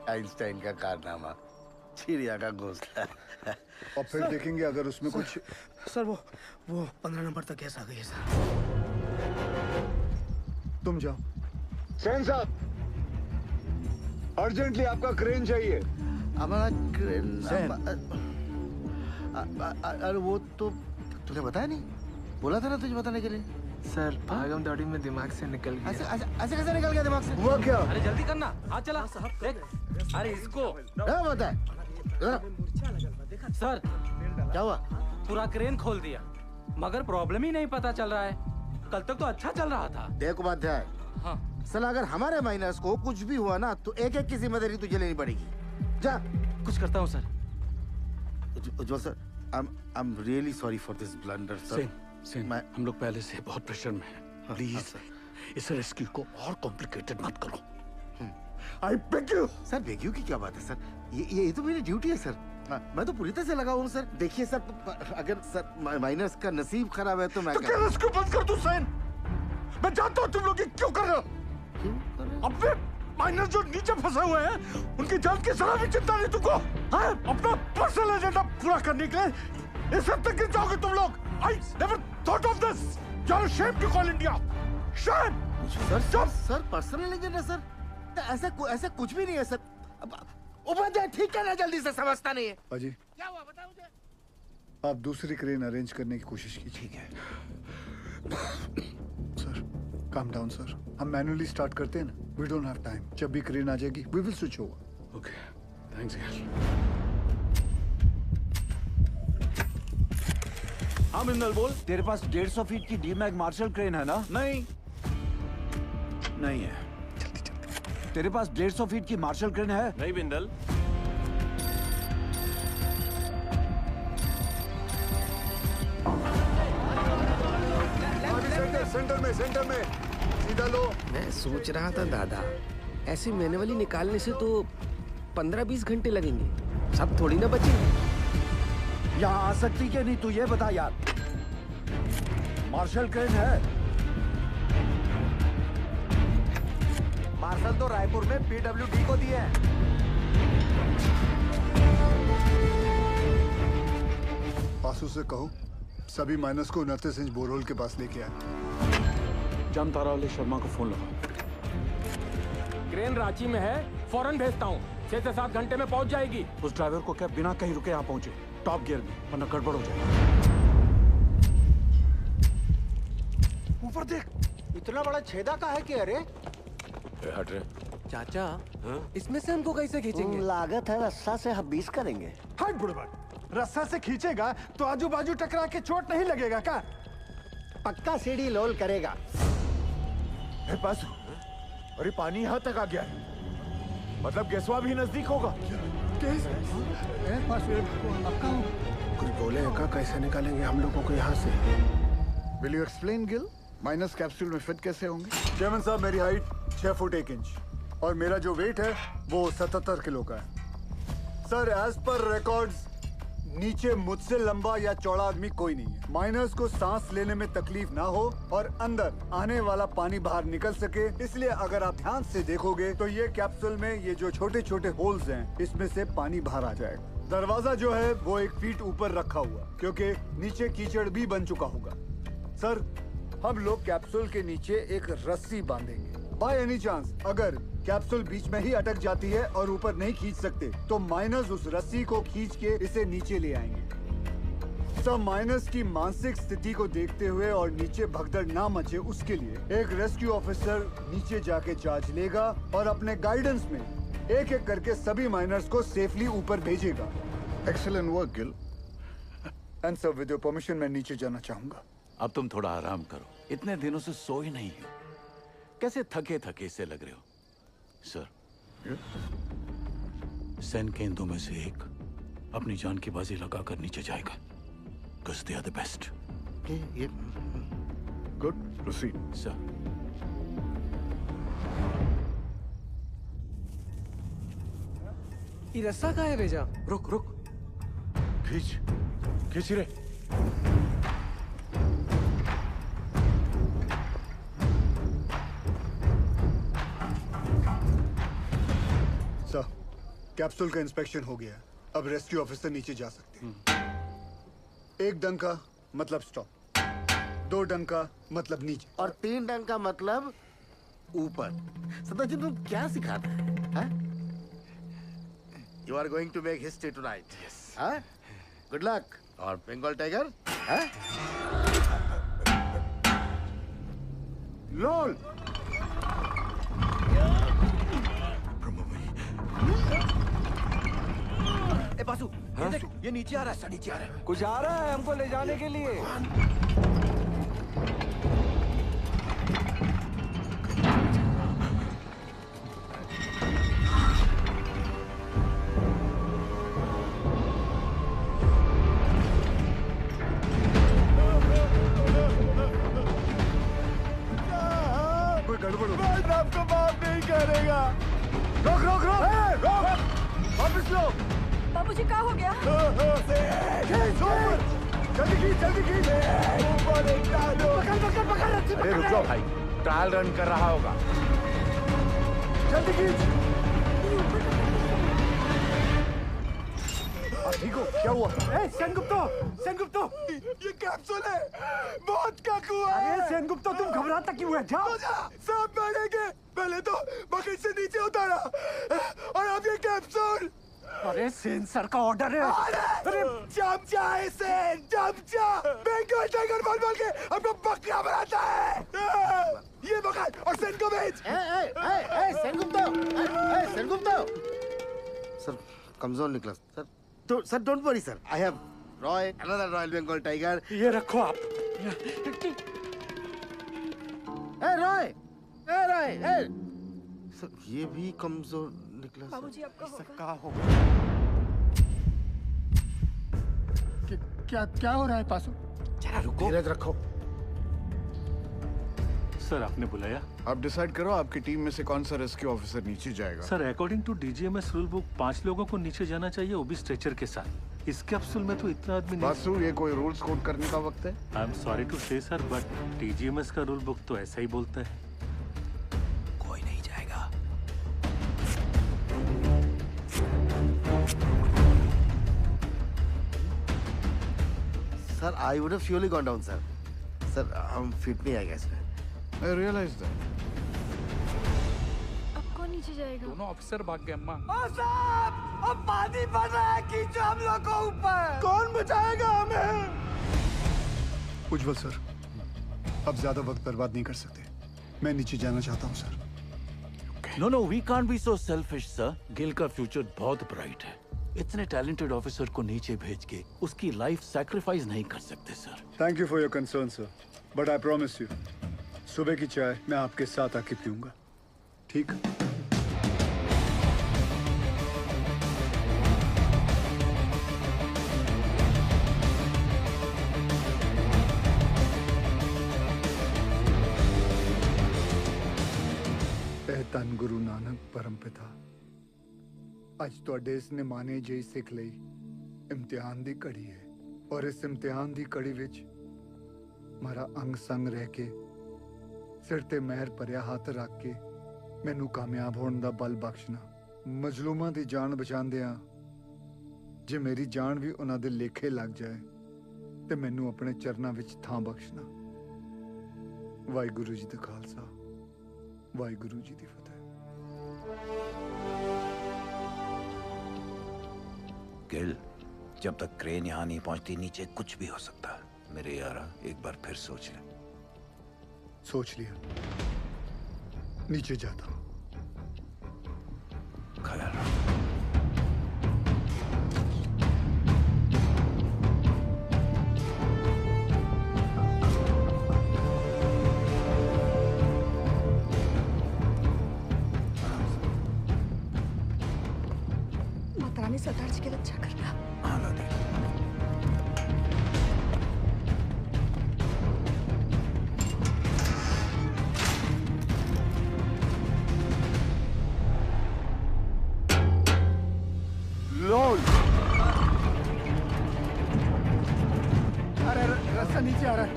आइंस्टाइन का कारनामा, चिड़िया का घोंसला। और फिर देखेंगे अगर उसमें कुछ। सर वो 15 नंबर तक गैस आ गई है सर। तुम जाओ। सेन साहब, अर्जेंटली आपका क्रेन चाहिए। हमारा क्रेन। अरे वो तो तुझे बताया नहीं, बोला था ना तुझे बताने के लिए। सर भागम दौड़ी में दिमाग से निकल गया। ऐसे कैसे निकल गया दिमाग से? हुआ क्या? अरे जल्दी करना, हाथ चला। अरे इसको क्या बता है? सर क्या हुआ? पूरा क्रेन खोल दिया, मगर प्रॉब्लम ही नहीं पता चल रहा है। कल तक तो अच्छा चल रहा था। देख उपाध्याय, हाँ। साला अगर हमारे माइनस को कुछ भी हुआ ना तो एक एक की जिम्मेदारी तुझे लेनी पड़ेगी। जा। कुछ करता हूँ sir. Ujjwal sir, I am really sorry for this blunder sir. Sen, हम लोग पहले से बहुत प्रेशर में हैं। प्लीज इस रेस्क्यू को और कॉम्प्लिकेटेड मत करो। I beg you. Sir beg you की क्या बात है सर? ये तो मेरी ड्यूटी है सर। मैं तो पूरी तरह से लगा हूँ सर। देखिए सर, अगर सर माइनर्स का नसीब खराब है तो मैं क्या रेस्क्यू बंद कर दूं सेन? मैं जानता हूँ तुम लोग ये क्यों कर रहे हो। अपने माइनर जो नीचे फंसे हुए हैं उनकी जान की जरा भी चिंता नहीं तुमको है? अपना पर्सनल एजेंडा पूरा करने के लिए इस हद तक गिर जाओगे तुम लोग। I never thought of this. You're ashamed to call India. Shame. Sir personal agenda sir? ऐसा कुछ भी नहीं है सर। उपाध्याय ठीक है ना, जल्दी से समझता नहीं है। अजी क्या हुआ बताओ मुझे। आप दूसरी क्रेन अरेंज करने की कोशिश कीजिए। ठीक है सर, काम डाउन सर। हम मैन्युअली स्टार्ट करते हैं ना। We don't have time. जब भी क्रेन आ जाएगी we will switch over. Okay, thanks यार। हाँ बिंदल बोल। तेरे पास 150 फीट की डीमैग मार्शल क्रेन है ना? नहीं है। तेरे पास 150 फीट की मार्शल क्रेन है? नहीं बिंदल। सेंटर में सीधा लो। मैं सोच रहा था दादा, ऐसे मैनुअली निकालने से तो 15-20 घंटे लगेंगे, सब थोड़ी ना बचेंगे। यहाँ आ सकती क्या नहीं तू ये बता यार। मार्शल क्रेन है। मार्शल तो रायपुर में PWD को दिए हैं। पासू से कहो सभी माइनस को 29 इंच बोरहोल के पास लेके आए। जामतारा वाले शर्मा को फोन लगाओ। क्रेन रांची में है, फौरन भेजता हूँ। 6 से 7 घंटे में पहुँच जाएगी। उस ड्राइवर को क्या बिना कहीं रुके यहाँ पहुंचे, टॉप गियर में, वरना गड़बड़ हो जाएगी। ऊपर देख, इतना बड़ा छेदा का है कि अरे हट रहे चाचा, इसमें से हमको कैसे खींचेंगे? लागत है रस्सा से हम 20 करेंगे। हट बुढ़बा, रस्सा से खींचेगा तो आजू बाजू टकरा के चोट नहीं लगेगा का? पक्का सीढ़ी लोल करेगा। पासू, अरे पानी यहाँ तक आ गया है, मतलब गेसवा भी नजदीक होगा। कुछ बोले का कैसे निकालेंगे हम लोगों को यहाँ से? Will you explain Gill? Minus capsule में फिट कैसे होंगे? चेयरमैन साहब, मेरी हाइट 6 फुट 1 इंच और मेरा जो वेट है वो 77 किलो का है। सर एज पर रिकॉर्ड्स नीचे मुझसे लंबा या चौड़ा आदमी कोई नहीं है। माइनर्स को सांस लेने में तकलीफ ना हो और अंदर आने वाला पानी बाहर निकल सके, इसलिए अगर आप ध्यान से देखोगे तो ये कैप्सूल में ये जो छोटे छोटे होल्स हैं इसमें से पानी बाहर आ जाएगा। दरवाजा जो है वो 1 फीट ऊपर रखा हुआ क्योंकि नीचे कीचड़ भी बन चुका होगा। सर हम लोग कैप्सूल के नीचे एक रस्सी बांधेंगे। बाय एनी चांस अगर कैप्सूल बीच में ही अटक जाती है और ऊपर नहीं खींच सकते तो माइनर्स उस रस्सी को खींच के इसे नीचे ले आएंगे। सब माइनर्स की मानसिक स्थिति को देखते हुए और नीचे भगदड़ ना मचे उसके लिए एक रेस्क्यू ऑफिसर नीचे जाके चार्ज लेगा और अपने गाइडेंस में एक एक करके सभी माइनर्स को सेफली ऊपर भेजेगा। Excellent work Gill. And sir with your permission मैं नीचे जाना चाहूंगा। अब तुम थोड़ा आराम करो, इतने दिनों से सोए नहीं हो, कैसे थके थके से लग रहे हो। सर, सेन के दो में से एक अपनी जान की बाजी लगाकर नीचे जाएगा। Because they are the best. Good. Proceed. Sir. ये रस्सा कहाँ है भेजा? रुक रुक, खींच रे। सर, कैप्सूल का इंस्पेक्शन हो गया। अब रेस्क्यू ऑफिसर नीचे जा सकते हैं। 1 डंका मतलब स्टॉप, 2 डंका मतलब नीचे और 3 डंका मतलब ऊपर। सदाजी तुम क्या सिखाते हैं? You are going to make history tonight. Yes. हाँ? Good luck. और बंगाल टाइगर? हाँ? लोल। ए बासु, ये देख, ये नीचे आ रहा है, नीचे आ रहा है। कुछ आ रहा है हमको ले जाने के लिए। आपको माफ नहीं करेगा। रोक रोक रोक रोक, वापस लो। बाबूजी क्या हो गया? जल्दी खींच। अरे रुक जाओ भाई, ट्रायल रन कर रहा होगा। जल्दी खींच। ठीक हो? क्या हुआ? सेनगुप्तो ये कैप्सूल है, बहुत काकू है। अरे सेनगुप्तो तुम घबराता क्यों है? जाओ। सांप मारेंगे। पहले तो बकेट से नीचे उतारा और अब ये कैप्सूल। अरे सेन सर का ऑर्डर है। अरे चमचा है सेन, चमचा। बेंगल टाइगर बोल के हमको बकरा बनाता है। ये बकरा और सेन को बेच। सेनगुप्तो सर कमजोर निकला सर। तो sir don't worry sir, I have Roy, another royal Bengal tiger. ये रखो आप। रॉय सर ये भी कमजोर निकला। बाबूजी आपका होगा। क्या हो रहा है पासो? जरा रुको, धीरज रखो। सर आपने बुलाया? आप डिसाइड करो आपकी टीम में से कौन सा रेस्क्यू ऑफिसर नीचे जाएगा। Sir according to DGMS rule book 5 लोगों को नीचे जाना चाहिए, वो भी स्ट्रेचर के साथ। इस कैप्सूल में तो इतना आदमी नहीं। बासु, ये कोई रूल्स कोड करने का वक्त है? आई एम सॉरी टू से सर, बट डीजीएमएस का रूल बुक तो ऐसा ही बोलता है। कोई नहीं जाएगा। Sir I would have surely gone down sir. Sir हम फिट नहीं आएगा इसमें। I realize that. अब कौन नीचे जाएगा? दोनों ऑफिसर भाग गए अम्मा। साहब, अब पानी बढ़ रहा है, खींचो हम लोग को ऊपर। कौन बचाएगा हमें? उज्जवल सर, अब ज्यादा वक्त बर्बाद नहीं कर सकते। मैं नीचे जाना चाहता हूँ sir. No, we can't be so selfish, sir. Gill का फ्यूचर बहुत ब्राइट है। इतने टैलेंटेड ऑफिसर को नीचे भेज के उसकी लाइफ सैक्रिफाइस नहीं कर सकते sir. Thank you for your concern sir, but I promise you सुबह की चाय मैं आपके साथ आके पीऊंगा, ठीक? ਧੰਨ ਗੁਰੂ ਨਾਨਕ ਪਰਮਪਿਤਾ, ਅੱਜ ਤੁਹਾਡੇ ਇਸ ਨਿਮਾਣੇ ਜਿਹੀ ਸਿੱਖ ਲਈ ਇਮਤਿਹਾਨ ਦੀ ਘੜੀ ਹੈ, ਔਰ ਇਸ ਇਮਤਿਹਾਨ ਦੀ ਘੜੀ ਵਿੱਚ ਮਾਰਾ ਅੰਗ ਸੰਗ ਰਹਿ ਕੇ ਸਿਰ ਤੇ ਮਹਿਰ ਭਰਿਆ ਹੱਥ ਰੱਖ ਕੇ ਮੈਨੂੰ ਕਾਮਯਾਬ ਹੋਣ ਦਾ ਬਲ ਬਖਸ਼ਣਾ। ਮਜ਼ਲੂਮਾਂ ਦੀ ਜਾਨ ਬਚਾਉਂਦਿਆਂ ਜੇ ਮੇਰੀ ਜਾਨ ਵੀ ਉਹਨਾਂ ਦੇ ਲੇਖੇ ਲੱਗ ਜਾਏ ਤੇ ਮੈਨੂੰ ਆਪਣੇ ਚਰਨਾਂ ਵਿੱਚ ਥਾਂ ਬਖਸ਼ਣਾ। ਵਾਹਿਗੁਰੂ ਜੀ ਦਾ ਖਾਲਸਾ, वाहिगुरु जी की फतेह। गिल, जब तक क्रेन यहाँ नहीं पहुंचती नीचे कुछ भी हो सकता है। मेरे यारा एक बार फिर सोच ले। सोच लिया, नीचे जाता हूँ। ख्याल रखो। सरदार जी के लिए अच्छा करना। हाँ लादी। लोल। अरे रास्ता नीचे आ रहा है।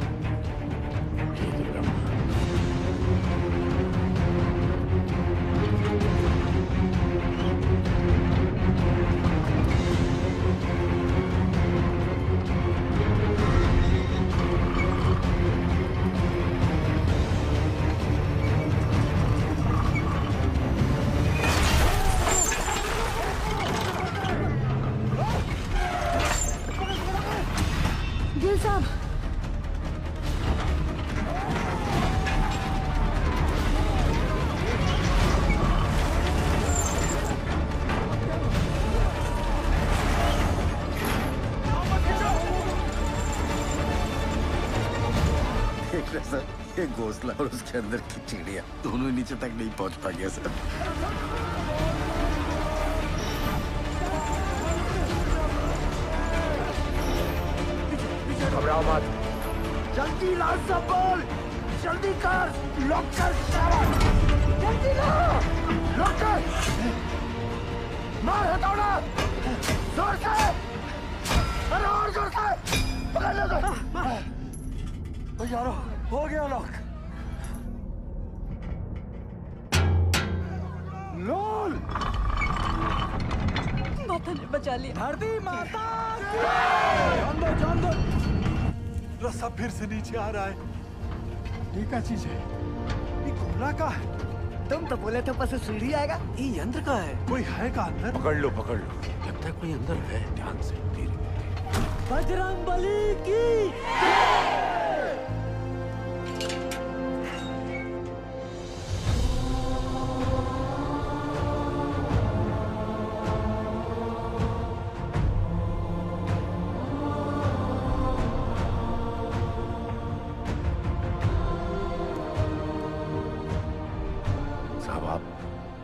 ये घोंसला और उसके अंदर की चिड़िया दोनों नीचे तक नहीं पहुंच पा गया सर। घबराओ मत। जल्दी लाल सब बोल, जल्दी कर, लॉक कर सारा। जल्दी लो। रोक के मार हथौड़ा जोर से, अरे और जोर से पकड़ लो। यारो हो गया लॉक। लोल माता ने बचा लिया। धरती माता जान दो। रस्सा फिर से नीचे आ रहा है। ये क्या चीज है? ये गोला का है। तुम तो बोले थे ऊपर से सीढ़ी आएगा। ये यंत्र का है। कोई है का अंदर? पकड़ लो लगता है कोई अंदर है। ध्यान से धीरे। बजरंगबली की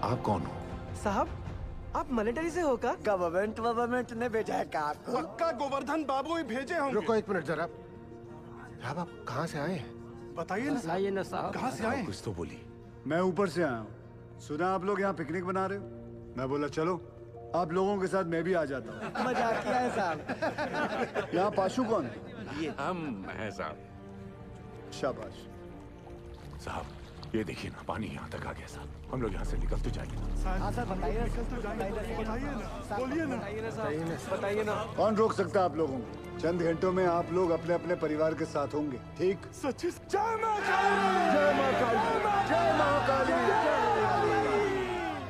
आप कौन हो? साहब आप मिलिट्री से हो का? गवर्नमेंट ने भेजा है का आपको? पक्का गोवर्धन बाबू ही भेजे होंगे। रुको एक मिनट जरा। साहब आप कहाँ से आए हैं? बताइए ना साहब। कहाँ से आए? कुछ तो बोली। मैं ऊपर से आया हूँ। सुना आप लोग यहाँ पिकनिक बना रहे हो। मैं बोला चलो आप लोगों के साथ मैं भी आ जाता हूँ। मजाक किया है साहब। यहाँ पाशु कौन है? ये हम हैं साहब। शाबाश। साहब ये देखिए ना, पानी यहाँ तक आ गया साहब। हम लोग यहाँ से निकल तो जाएंगे ना। हाँ सर बताइए ना। कौन रोक सकता है आप लोगों को? चंद घंटों में आप लोग अपने अपने परिवार के साथ होंगे। ठीक? सच्ची जय मां काली। जय मां काली। जय मां काली।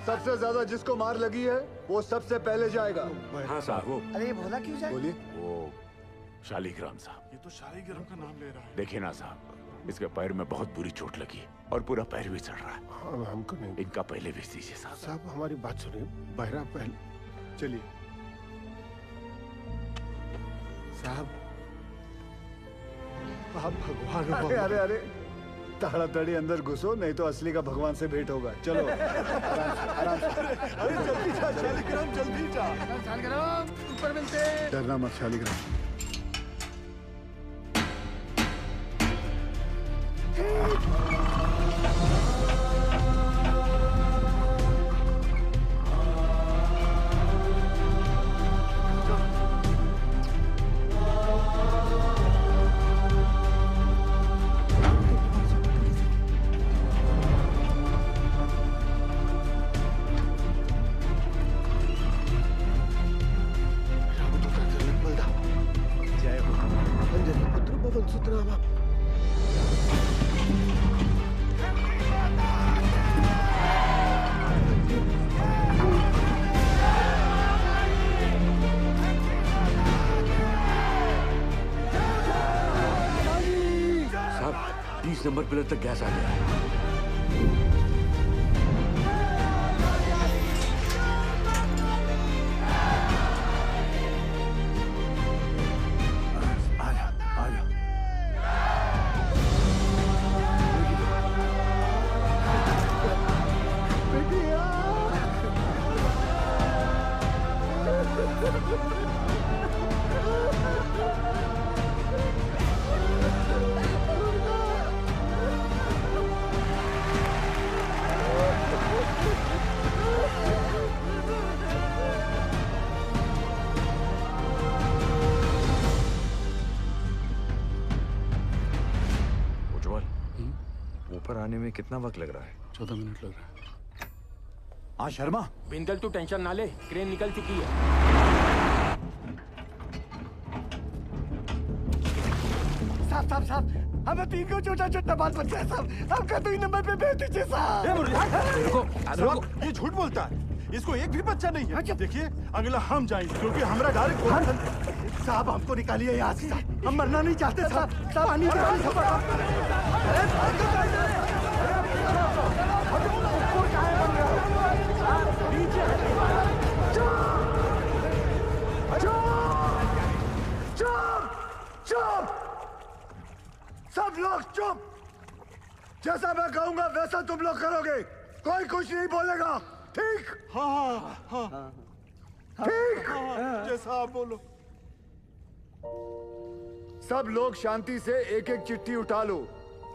सबसे ज्यादा जिसको मार लगी है वो सबसे पहले जाएगा। हाँ साहब वो। अरे भोला क्यों जाए? बोलिए। वो शालिग्राम साहब। ये तो शालिग्राम का नाम ले रहा है। देखिए ना साहब, इसके पैर में बहुत बुरी चोट लगी और पूरा पैर भी चढ़ रहा है। हाँ, हमको नहीं। इनका पहले भेज दीजिए साहब। साहब हमारी बात सुनिए। बहरा पहले। चलिए साहब आप भगवान हो। अरे ताड़ाताड़ी अंदर घुसो, नहीं तो असली का भगवान से भेंट होगा। चलो आराम से। अरे जल्दी जा शालिग्राम, जल्दी जा। शालिग्राम ऊपर मिलते। डरना मत शालिग्राम। जय हो अंजलि पुत्र पवन सुतनामा। साहब 30 नंबर पिलर तक गैस आ गया है। ऊपर आने में कितना वक्त लग रहा है? 14 मिनट लग रहा है। हाँ शर्मा। बिंदल तू टेंशन ना ले, क्रेन निकल चुकी है। साहब हमें 3 को छोटा बात बचा है साहब। आपका 2 नंबर पे भेज दीजिए साहब। रुको, ये झूठ बोलता है। इसको एक भी बच्चा नहीं है। देखिए अगला हम जाएंगे क्योंकि हमारा डायरेक्ट। साहब हमको निकालिए यहाँ से। हम मरना नहीं चाहते साहब। पानी चुप! सब लोग चुप! जैसा मैं कहूंगा वैसा तुम लोग करोगे। कोई कुछ नहीं बोलेगा। ठीक? हाँ। ठीक? जैसा आप बोलो। सब लोग शांति से एक एक चिट्ठी उठा लो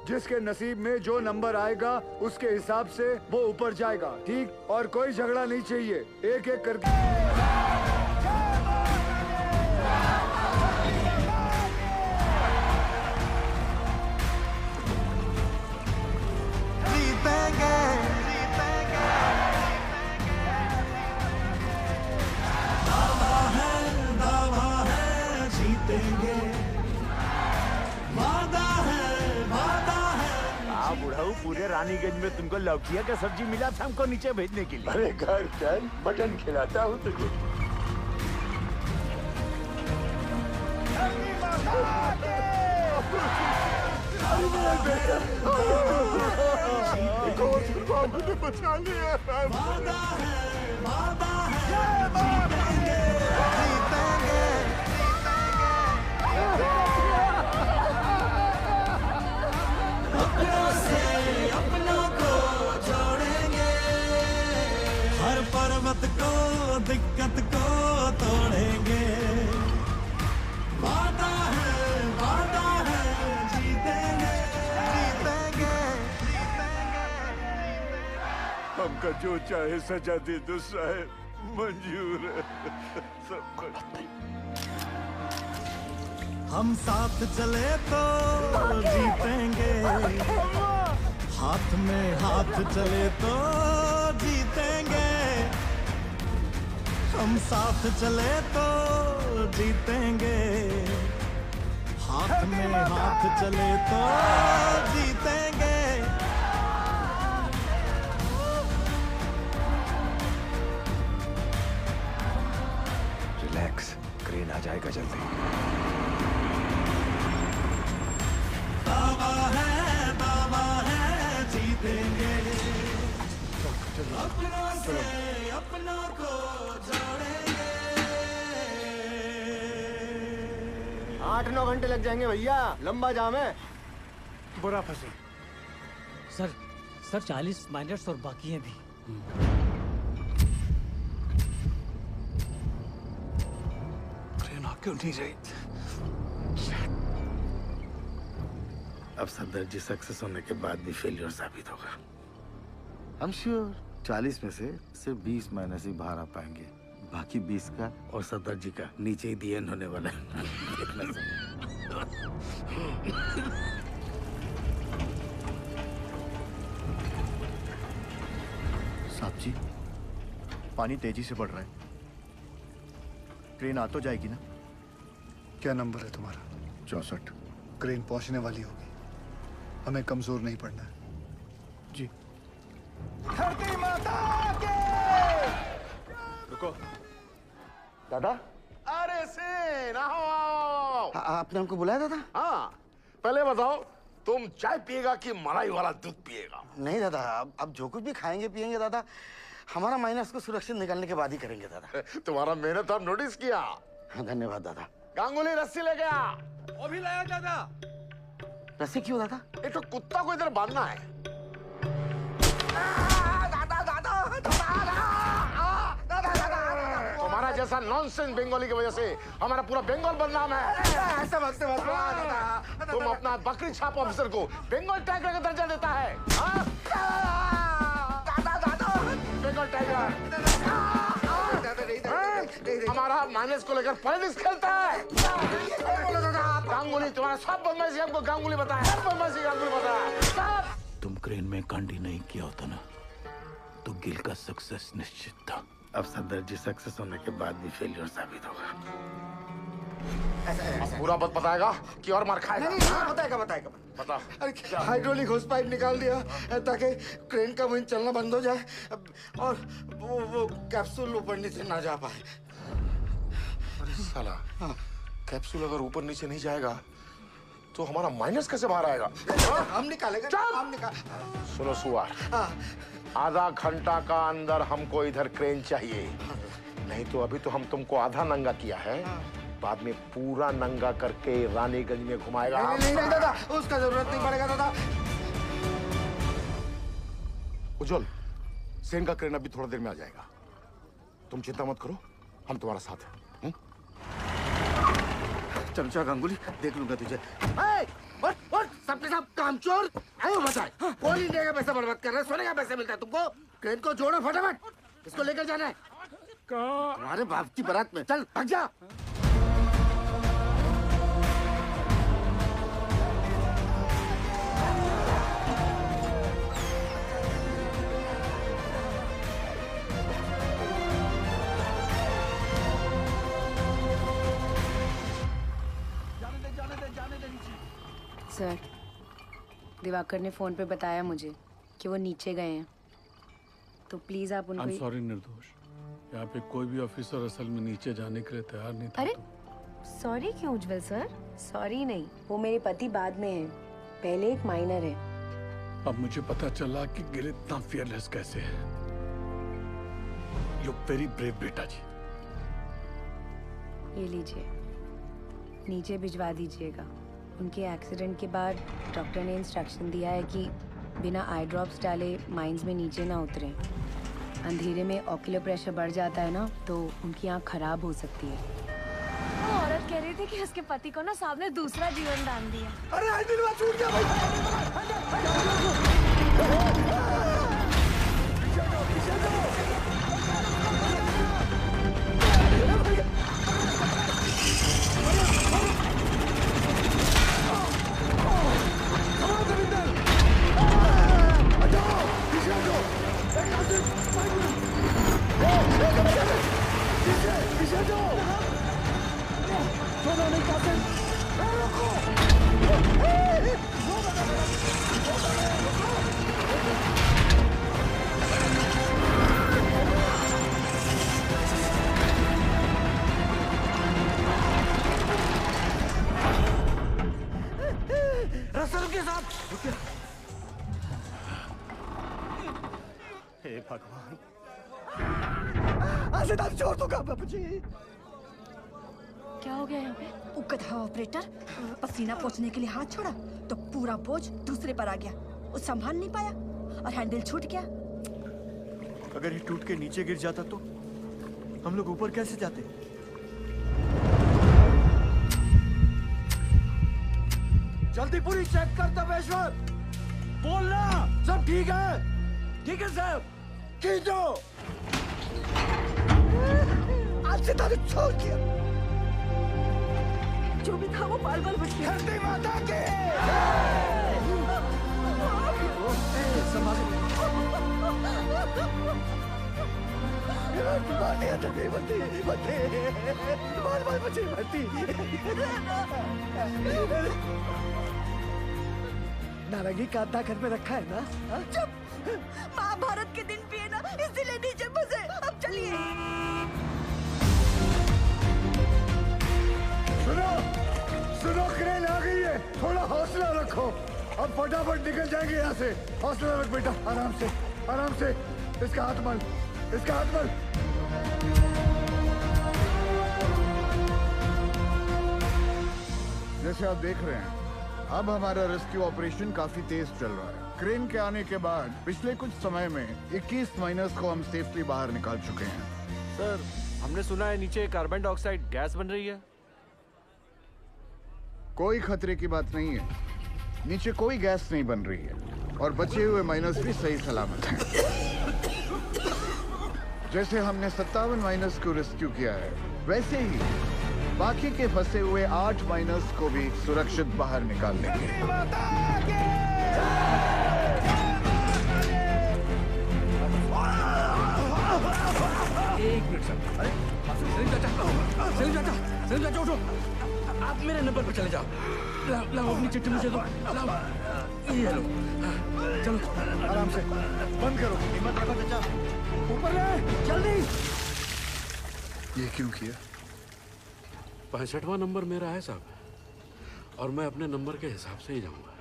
जिसके नसीब में जो नंबर आएगा उसके हिसाब से वो ऊपर जाएगा, ठीक? और कोई झगड़ा नहीं चाहिए, एक एक करके। पूरे रानीगंज में तुमको लौकिया का सब्जी मिला था हमको नीचे भेजने के लिए। अरे घर चल, मटन खिलाता हूँ तुझे। मुझे बचा लिया। अपनों को जोड़ेंगे, हर पर्वत को दिक्कत को तोड़ेंगे। वादा है जीतेंगे, जीतेंगे। हमका जो चाहे सजा दे दो साहब, मंजूर है सब कुछ। हम साथ चले तो जीतेंगे, हाथ में हाथ चले तो जीतेंगे। हम साथ चले तो जीतेंगे, हाथ में हाथ चले तो जीतेंगे। रिलैक्स, क्रेन आ जाएगा जल्दी। दावा है जीतेंगे, अपनों से अपनों को जोड़ेंगे। 8-9 घंटे लग जाएंगे भैया, लंबा जाम है। बुरा फंसे। सर 40 माइनर्स और बाकी हैं भी। ट्रेन आ क्यों नहीं रही? अब सदर जी सक्सेस होने के बाद भी फेलियर साबित होगा। आई एम श्योर 40 में से सिर्फ 20 माइनस ही बाहर आ पाएंगे, बाकी 20 का और सदर जी का नीचे ही दी एंड होने वाला है। साहब जी, पानी तेजी से बढ़ रहा है, ट्रेन आ तो जाएगी ना? क्या नंबर है तुम्हारा? 64। क्रेन पहुंचने वाली होगी, हमें कमजोर नहीं पड़ना है। जी। धरती माता के। रुको दादा। अरे सेन, आओ। आपने हमको बुलाया दादा? हाँ, पहले बताओ तुम चाय पिएगा कि मलाई वाला दूध पिएगा? नहीं दादा, अब जो कुछ भी खाएंगे पिएंगे दादा, हमारा माइनस को सुरक्षित निकालने के बाद ही करेंगे दादा। तुम्हारा मेहनत हम नोटिस किया। हाँ, धन्यवाद दादा। गांगुली रस्सी ले गया। वो भी लाया दादा। रस्सी क्यों दादा? एक तो कुत्ता को इधर बांधना है। तुम्हारा जैसा नॉनसेंस बंगाली की वजह से हमारा पूरा बंगाल बदनाम है। ऐसा मत तुम अपना बकरी छाप ऑफिसर को बंगाल टाइगर का दर्जा देता है। बंगाल टाइगर हमारा माइनस को लेकर पॉलिटिक्स खेलता है। गांगुली तुम्हारा सब बदमाशी हमको गांगुली बताया, सब बदमाशी गांगुली बताया। तुम क्रेन में कांडी नहीं किया होता ना तो गिल का सक्सेस निश्चित था। अब सदर जी सक्सेस होने के बाद भी फेलियर साबित होगा। पूरा बात बताएगा कि और मार खाएगा? नहीं, बताएगा। बता। अरे हाइड्रोलिक होस पाइप निकाल दिया ताकि क्रेन का विंड चलना बंद हो जाए और वो कैप्सूल ऊपर नीचे ना जा पाए। अरे साला, कैप्सूल अगर ऊपर नीचे नहीं जाएगा तो हमारा माइनस कैसे बाहर आएगा? हम निकालेंगे। सुनो सुअर, आधा घंटा का अंदर हमको इधर क्रेन चाहिए, नहीं तो अभी तो हम तुमको आधा नंगा किया है, बाद में पूरा नंगा करके रानीगंज में घुमाएगा। नहीं दादा, उसका जरूरत नहीं पड़ेगा दादा। उज्जवल, सेन का क्रेन अभी थोड़ा देर में आ जाएगा, तुम चिंता मत करो, हम तुम्हारा साथ हैं। चमचा गांगुली, देख लूंगा तुझे। उठ, सबके सब कामचोर आयो बताए। कौन इंडिया का पैसा बर्बाद कर रहा है? सोने का पैसा मिलता है तुमको? क्रेन को जोड़ो फटाफट, इसको लेकर जाना है। तुम्हारे बाप की बारात में, चल भाग जा। सर, दिवाकर ने फोन पे बताया मुझे कि वो नीचे गए हैं, तो प्लीज आप उनको। I'm sorry निर्दोष, यहाँ पे कोई भी ऑफिसर असल में नीचे जाने के लिए तैयार नहीं था। अरे सॉरी क्यों उज्जवल सर? सॉरी नहीं, वो मेरे पति बाद में है, पहले एक माइनर है। अब मुझे पता चला कि गिल इतना फियरलेस कैसे है। यू वेरी ब्रेव बेटा जी। ये लीजिए, नीचे भिजवा दीजिएगा। उनके एक्सीडेंट के बाद डॉक्टर ने इंस्ट्रक्शन दिया है कि बिना आई ड्रॉप्स डाले माइंस में नीचे ना उतरें। अंधेरे में ऑक्यूलर प्रेशर बढ़ जाता है ना, तो उनकी आँख खराब हो सकती है। वो औरत कह रही थी कि उसके पति को ना साहब ने दूसरा जीवन दान दिया। अरे आज दिन बात छूट गया भाई। रसल के साथ। हे भगवान, आशीर्वाद छोड़ दूंगा बाबूजी। क्या हो गया यहाँ पे? उगत है ऑपरेटर, पसीना पोंछने के लिए हाथ छोड़ा तो पूरा बोझ दूसरे पर आ गया। वो संभाल नहीं पाया और हैंडल छूट गया। अगर ये टूट के नीचे गिर जाता तो हम लोग ऊपर कैसे जाते? जल्दी पूरी चेक कर तपेश्वर, बोलना सब ठीक है। ठीक है साहब, खींचो। आज से तारीख छोड़ दिया। जो भी था वो बाल बाल बच गया। धरती माता के बाल बाल बचे भर्ती। नारंगी कांता घर में रखा है ना? चुप, महाभारत के दिन पिए ना, इसीलिए नीचे फंसे। अब चलिए। सुनो, क्रेन आ गई है, थोड़ा हौसला रखो। अब फटाफट निकल जाएंगे यहाँ से। हौसला रख बेटा, आराम से, आराम से। इसका हाथ मल, इसका हाथ मल। जैसे आप देख रहे हैं, अब हमारा रेस्क्यू ऑपरेशन काफी तेज चल रहा है। क्रेन के आने के बाद पिछले कुछ समय में 21 माइनर्स को हम सेफली बाहर निकाल चुके हैं। सर, हमने सुना है नीचे कार्बन डाइऑक्साइड गैस बन रही है। कोई खतरे की बात नहीं है, नीचे कोई गैस नहीं बन रही है और बचे हुए माइनर्स भी सही सलामत हैं। जैसे हमने 57 माइनर्स को रेस्क्यू किया है, वैसे ही बाकी के फंसे हुए 8 माइनर्स को भी सुरक्षित बाहर निकाल लेंगे। एक मिनट सर। अरे सलीम चाचा उठो। आप मेरे नंबर पर चले जाओ। लाओ अपनी चिट्ठी मुझे दो। लाओ, ये लो। चलो आराम से, बंद करो। हिम्मत रखो चाचा, ऊपर ले, जल्दी। ये क्यों किया? 65वां नंबर मेरा है साहब, और मैं अपने नंबर के हिसाब से ही जाऊंगा।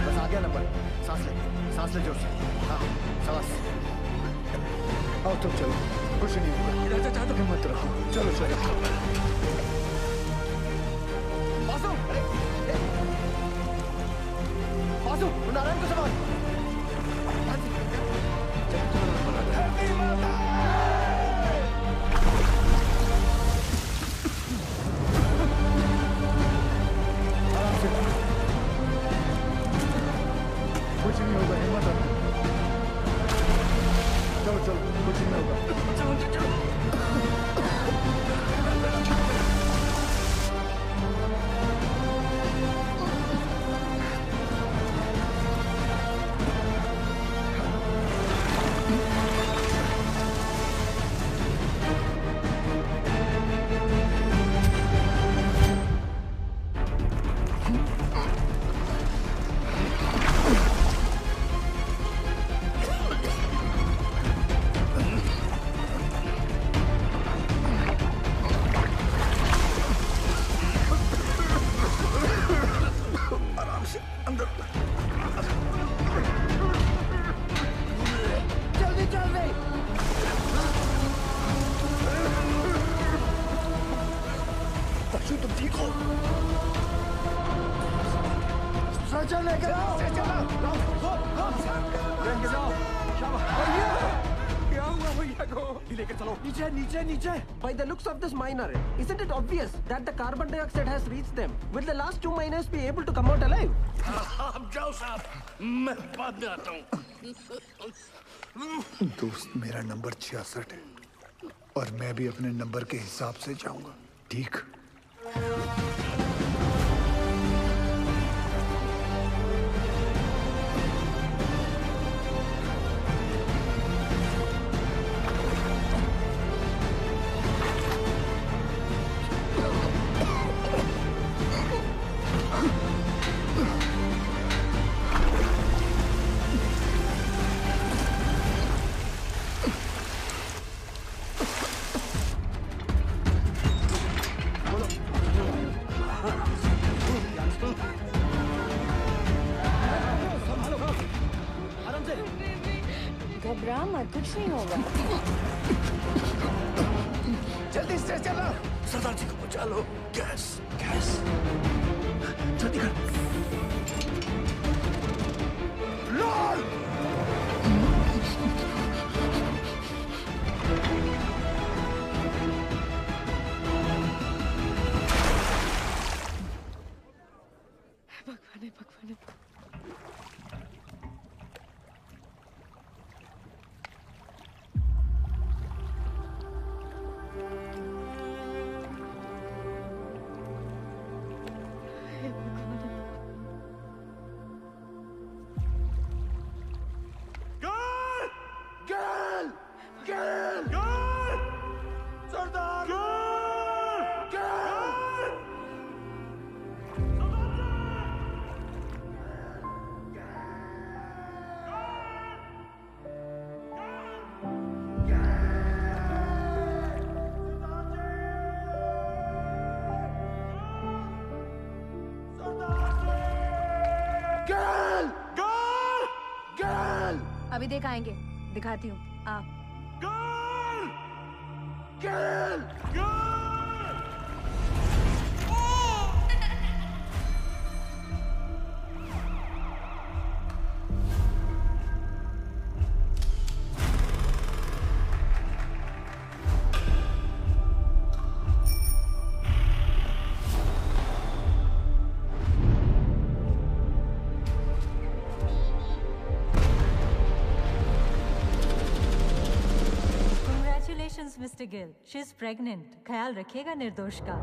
बस आ गया नंबर। सांस ले जोर से। हाँ, सांस। आओ तुम चलो, कुछ नहीं होगा। हिम्मत रखो, चलो चलो। बासु, नारायण को संभाल। चलो चलो, कुछ नहीं होगा। नीचे नीचे नीचे. By the looks of this miner, isn't it obvious that the carbon dioxide has reached them? Will the last 2 miners be able to come out alive? आप जाओ साहब, मैं बाद में आता हूँ. दोस्त, मेरा नंबर 66 है और मैं भी अपने नंबर के हिसाब से जाऊंगा, ठीक? घबरा मत, कुछ नहीं होगा. जल्दी से चलो. सरदार जी को बचा लो. Gas gas. जल्दी कर. लॉर्ड. भगवान भगवान. अभी दिखाएंगे, दिखाती हूँ. आप mister Gill, she is pregnant. ख्याल रखिएगा निर्दोष का.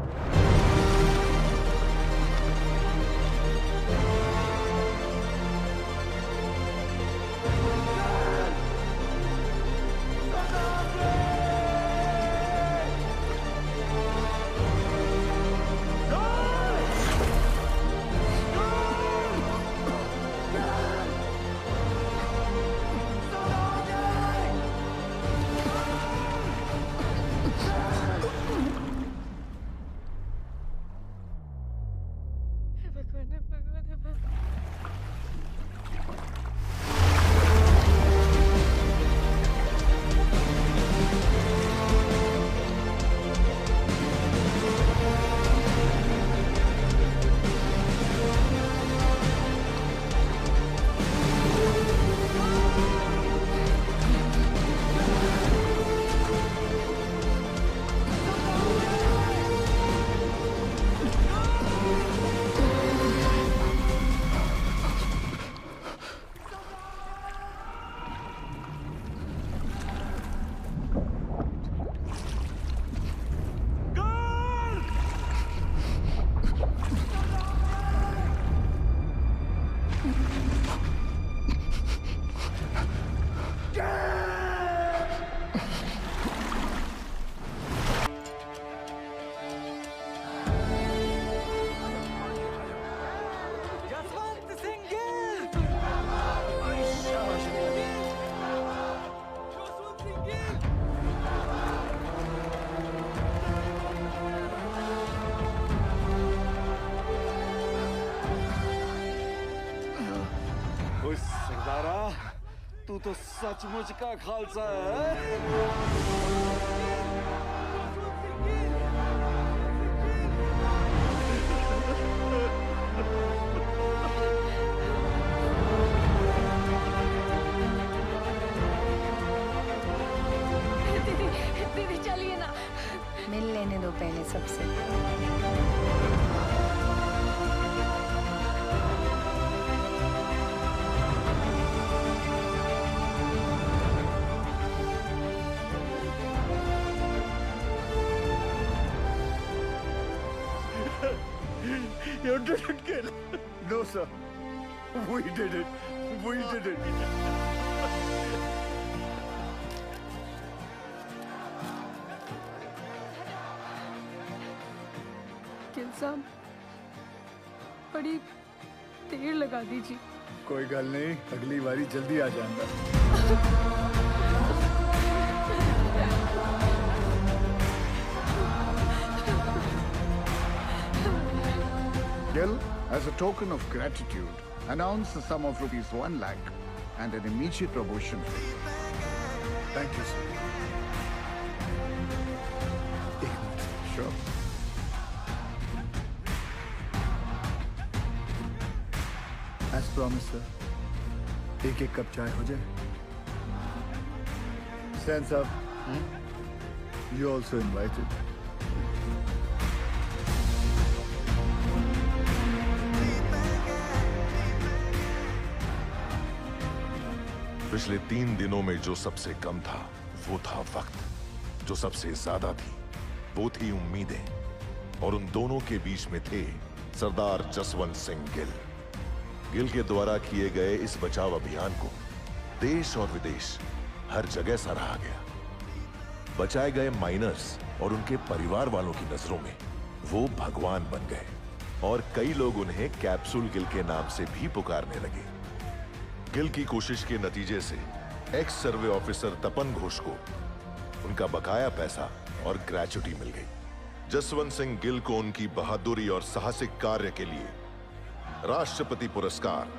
तो सचमुच का खालसा है। दीदी चलिए ना, मिल लेने दो पहले सबसे। You didn't kill. No, sir. We did it. We did it. Gill साहब, बड़ी देर लगा दीजिए। कोई गल नहीं, अगली बारी जल्दी आ जाऊंगा। Gil, as a token of gratitude, announce the sum of ₹1 lakh and an immediate promotion. Thank you, sir. Sure. As promised, sir. एक कप चाय हो जाए। Stan साहब, you also invited. पिछले 3 दिनों में जो सबसे कम था वो था वक्त। जो सबसे ज्यादा थी वो थी उम्मीदें। और उन दोनों के बीच में थे सरदार जसवंत सिंह गिल। गिल के द्वारा किए गए इस बचाव अभियान को देश और विदेश हर जगह सराहा गया। बचाए गए माइनर्स और उनके परिवार वालों की नजरों में वो भगवान बन गए और कई लोग उन्हें कैप्सूल गिल के नाम से भी पुकारने लगे। गिल की कोशिश के नतीजे से एक्स सर्वे ऑफिसर तपन घोष को उनका बकाया पैसा और ग्रेच्युटी मिल गई। जसवंत सिंह गिल को उनकी बहादुरी और साहसिक कार्य के लिए राष्ट्रपति पुरस्कार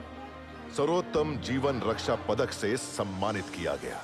सर्वोत्तम जीवन रक्षा पदक से सम्मानित किया गया।